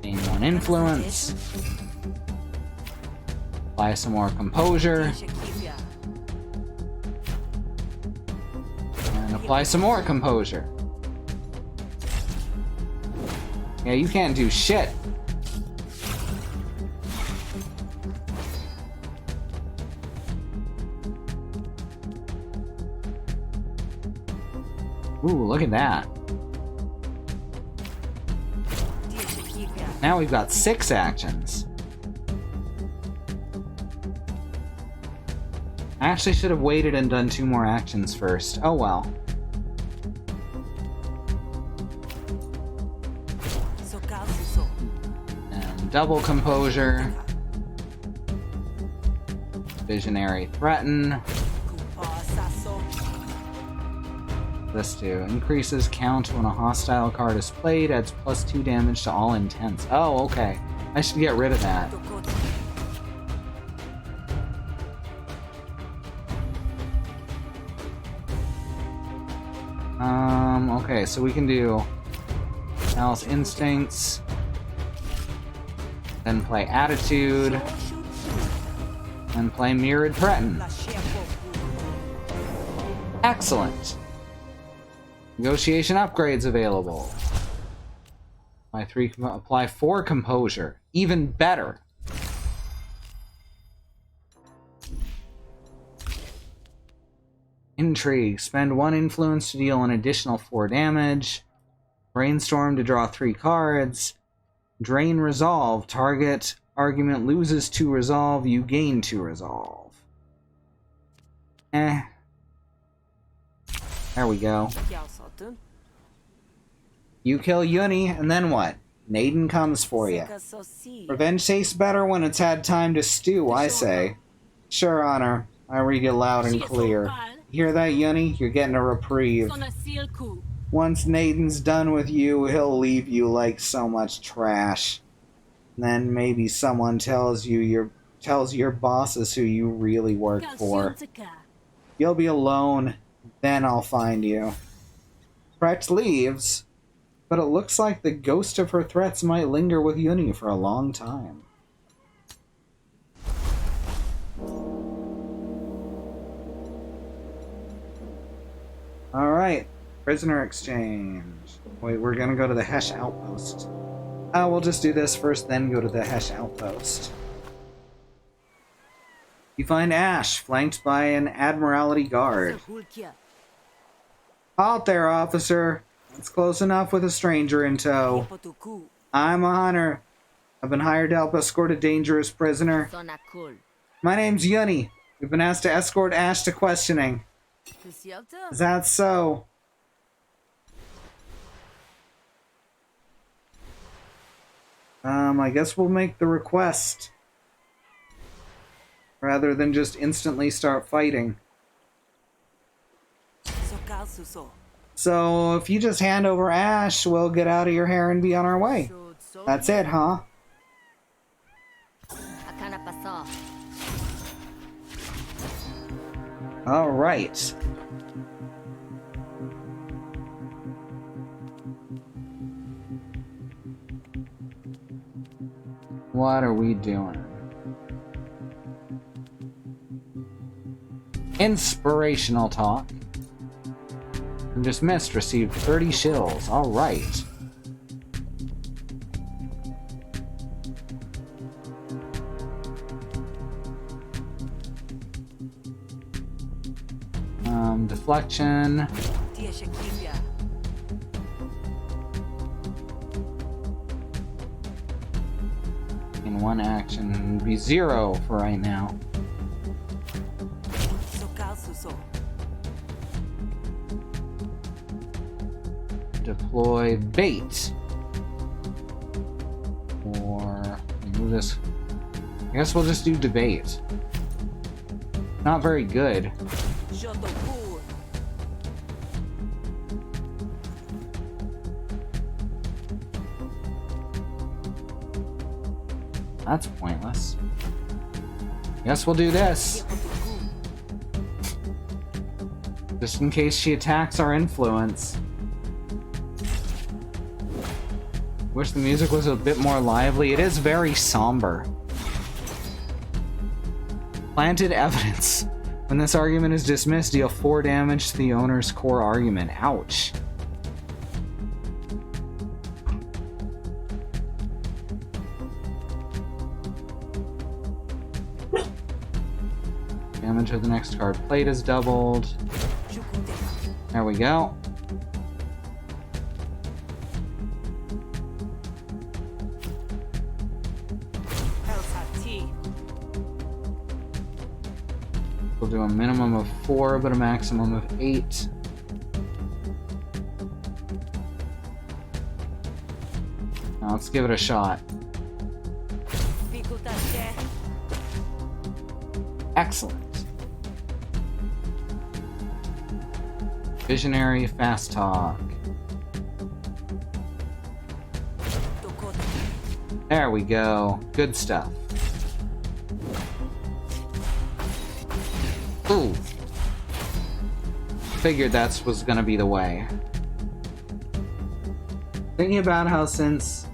Gain 1 influence. Apply some more composure. Apply some more composure. Yeah, you can't do shit. Ooh, look at that. Now we've got 6 actions. I actually should have waited and done 2 more actions first. Oh well. Double composure. Visionary threaten. This too. Increases count when a hostile card is played, adds +2 damage to all intents. Oh, okay. I should get rid of that. Okay, so we can do Malice Instincts. Then play Attitude, and play Mirrored Threaten. Excellent! Negotiation upgrades available. Apply 4 Composure. Even better! Intrigue. Spend 1 influence to deal an additional 4 damage. Brainstorm to draw 3 cards. Drain Resolve. Target argument loses 2 resolve. You gain 2 resolve. There we go. You kill Yuni, and then what? Naden comes for you. Revenge tastes better when it's had time to stew, I say. Sure, Honor. I read it loud and clear. Hear that, Yuni? You're getting a reprieve. Once Nathan's done with you, he'll leave you like so much trash. Then maybe someone tells your bosses who you really work for. You'll be alone, then I'll find you. Threat leaves, but it looks like the ghost of her threats might linger with Yuni for a long time. Alright, prisoner exchange. Wait, we're gonna go to the Hesh outpost. We'll just do this first, then go to the Hesh outpost. You find Ash, flanked by an Admiralty guard. Halt there, officer. It's close enough with a stranger in tow. I'm a hunter. I've been hired to help escort a dangerous prisoner. My name's Yuni. We've been asked to escort Ash to questioning. Is that so? I guess we'll make the request. Rather than just instantly start fighting. So, if you just hand over Ash, we'll get out of your hair and be on our way. That's it, huh? Alright. What are we doing? Inspirational talk. Dismissed, received 30 shills. Alright. Deflection. In one action, be 0 for right now. Deploy bait. Or move this. I guess we'll just do debate. Not very good. That's pointless. Guess we'll do this. Just in case she attacks our influence. Wish the music was a bit more lively. It is very somber. Planted evidence. When this argument is dismissed, deal 4 damage to the owner's core argument. Ouch. Damage of the next card plate is doubled. There we go. We'll do a minimum of 4, but a maximum of 8. Now let's give it a shot. Excellent. Visionary fast talk. There we go. Good stuff. Ooh. Figured that was gonna be the way. Thinking about how since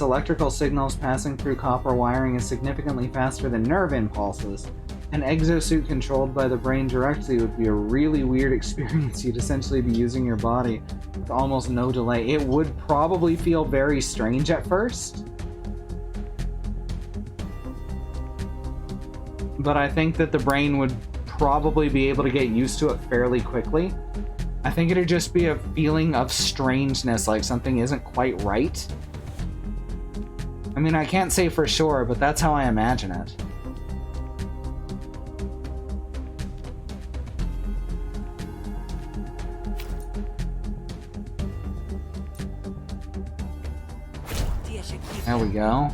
electrical signals passing through copper wiring is significantly faster than nerve impulses, an exosuit controlled by the brain directly would be a really weird experience. You'd essentially be using your body with almost no delay. It would probably feel very strange at first, but I think that the brain would probably be able to get used to it fairly quickly. I think it'd just be a feeling of strangeness, like something isn't quite right. I mean, I can't say for sure, but that's how I imagine it. There we go.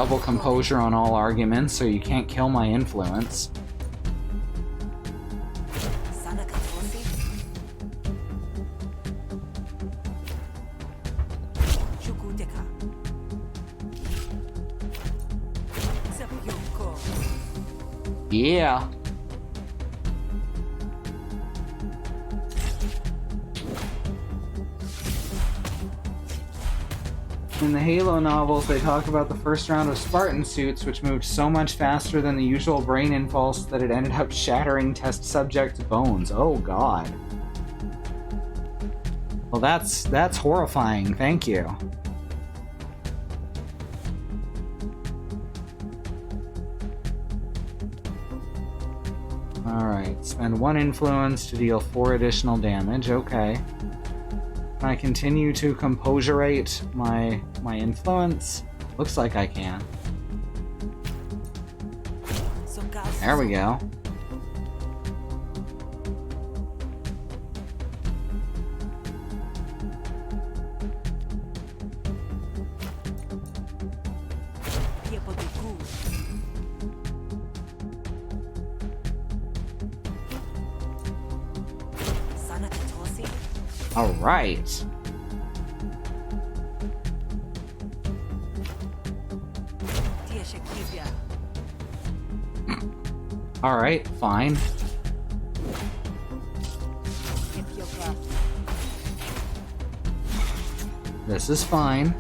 double composure on all arguments, so you can't kill my influence. Yeah. In the Halo novels, they talk about the first round of Spartan suits, which moved so much faster than the usual brain impulse that it ended up shattering test subjects' bones. Oh god. Well, that's horrifying. Thank you. Alright, spend 1 influence to deal 4 additional damage. Okay. Can I continue to composurate my influence? Looks like I can. There we go. All right. All right, fine. This is fine.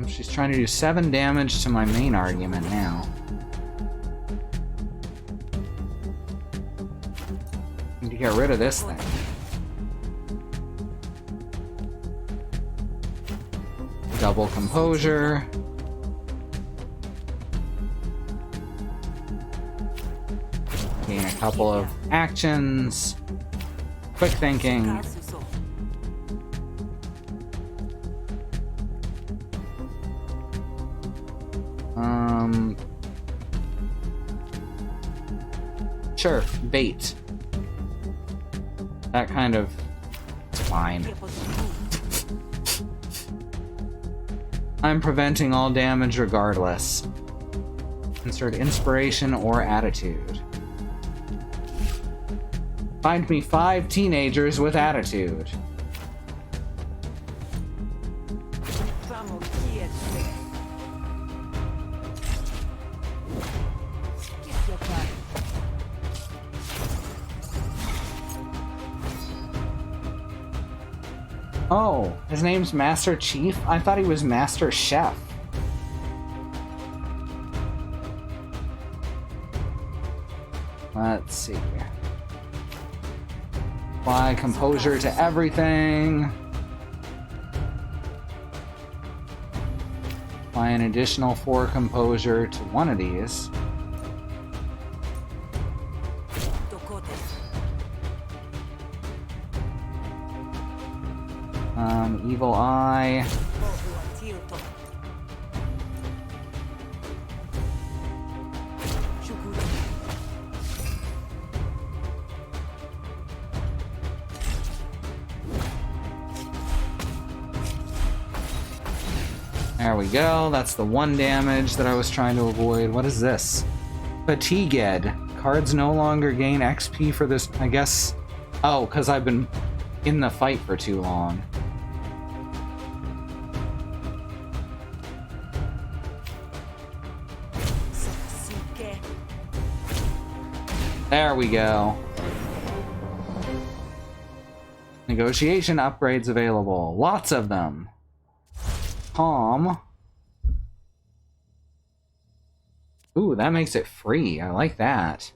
She's trying to do 7 damage to my main argument now. Need to get rid of this thing. Double composure. Gain a couple of actions. Quick thinking. Sure, bait. That kind of... it's fine. I'm preventing all damage regardless. Insert inspiration or attitude. Find me 5 teenagers with attitude. Oh, his name's Master Chief? I thought he was Master Chef. Let's see. Apply composure to everything. Apply an additional 4 composure to one of these. Evil Eye. There we go. That's the 1 damage that I was trying to avoid. What is this? Fatigued. Cards no longer gain XP for this, I guess. Oh, because I've been in the fight for too long. There we go. Negotiation upgrades available. Lots of them. Calm. Ooh, that makes it free. I like that.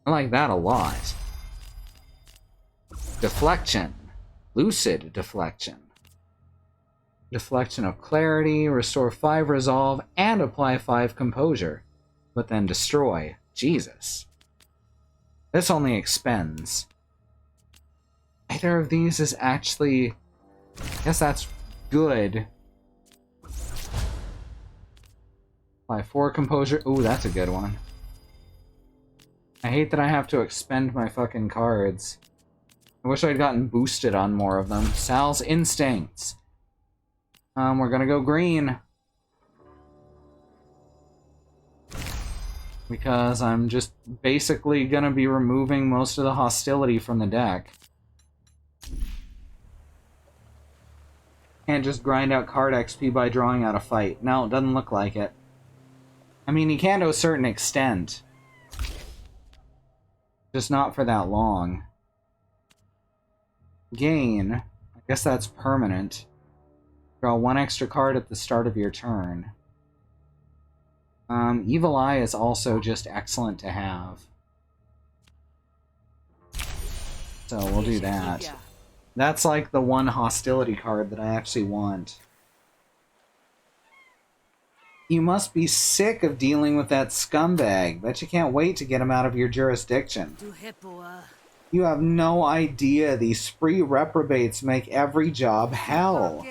I like that a lot. Deflection. Lucid deflection. Deflection of clarity, restore 5 resolve, and apply 5 composure. But then destroy. Jesus. This only expends. Either of these is actually... I guess that's good. Apply 4 composure. Ooh, that's a good one. I hate that I have to expend my fucking cards. I wish I'd gotten boosted on more of them. Sal's Instincts. We're gonna go green. Because I'm just basically gonna be removing most of the hostility from the deck. Can't just grind out card XP by drawing out a fight. No, it doesn't look like it. I mean, you can to a certain extent. Just not for that long. Gain. I guess that's permanent. Draw 1 extra card at the start of your turn. Evil Eye is also just excellent to have. So we'll do that. That's like the one hostility card that I actually want. You must be sick of dealing with that scumbag. Bet you can't wait to get him out of your jurisdiction. You have no idea these spree reprobates make every job hell.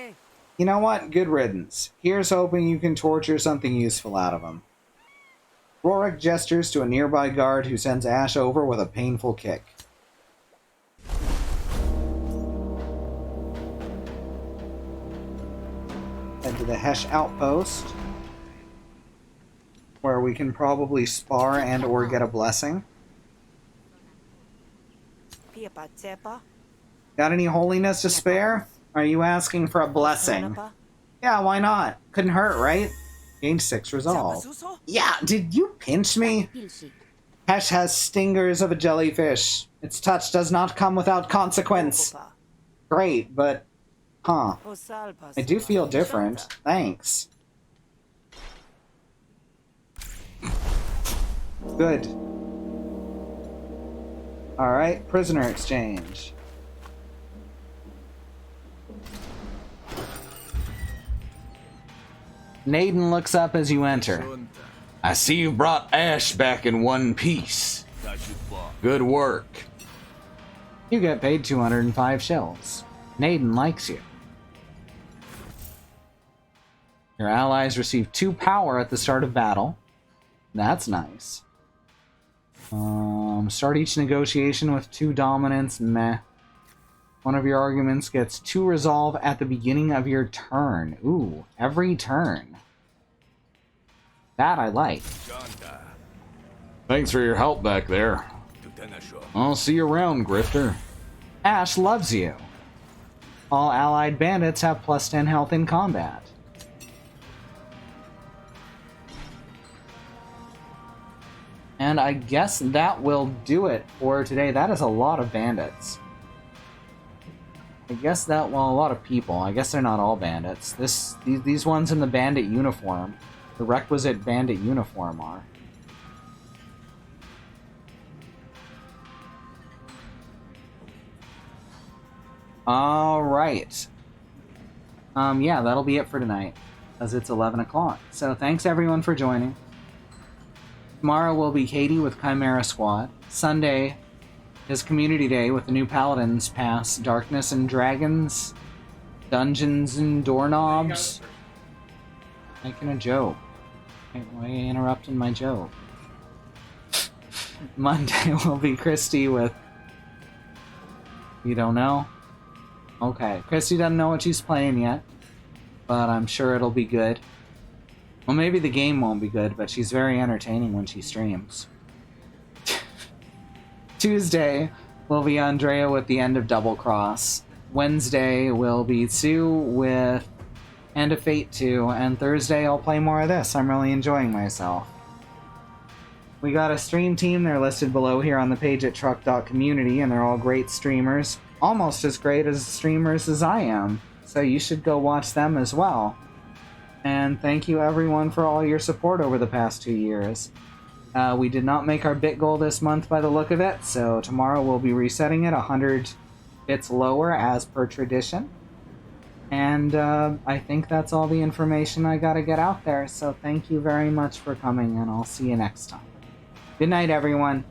You know what? Good riddance. Here's hoping you can torture something useful out of him. Rorik gestures to a nearby guard who sends Ash over with a painful kick. Head to the Hesh outpost, where we can probably spar and or get a blessing. Got any holiness to spare? Are you asking for a blessing? Yeah, why not? Couldn't hurt, right? Gain 6 resolve. Yeah, did you pinch me? Hesh has stingers of a jellyfish. Its touch does not come without consequence. Great, but... Huh. I do feel different. Thanks. Good. Alright, prisoner exchange. Naden looks up as you enter. I see you brought Ash back in one piece. Good work. You get paid 205 shells. Naden likes you. Your allies receive 2 power at the start of battle. That's nice. Start each negotiation with 2 dominance. Meh. One of your arguments gets 2 resolve at the beginning of your turn. Ooh, every turn. That I like. Thanks for your help back there. I'll see you around, Grifter. Ash loves you. All allied bandits have plus 10 health in combat. And I guess that will do it for today. That is a lot of bandits. I guess that, well, a lot of people. I guess they're not all bandits. These ones in the bandit uniform, the requisite bandit uniform are. Alright. Yeah, that'll be it for tonight, as it's 11 o'clock. So thanks everyone for joining. Tomorrow will be Katie with Chimera Squad. Sunday is Community Day with the new Paladins Pass, Darkness and Dragons, Dungeons and Doorknobs. Making a joke. Why are you interrupting my joke? Monday will be Christy with... You don't know? Okay, Christy doesn't know what she's playing yet, but I'm sure it'll be good. Well, maybe the game won't be good, but she's very entertaining when she streams. Tuesday will be Andrea with the End of Double Cross. Wednesday will be Sue with End of Fate 2, and Thursday I'll play more of this. I'm really enjoying myself. We got a stream team, they're listed below here on the page at truck.community, and they're all great streamers. Almost as great as streamers as I am, so you should go watch them as well. And thank you everyone for all your support over the past 2 years. We did not make our bit goal this month by the look of it, so tomorrow we'll be resetting it 100 bits lower as per tradition. And I think that's all the information I gotta get out there, so thank you very much for coming, and I'll see you next time. Good night, everyone.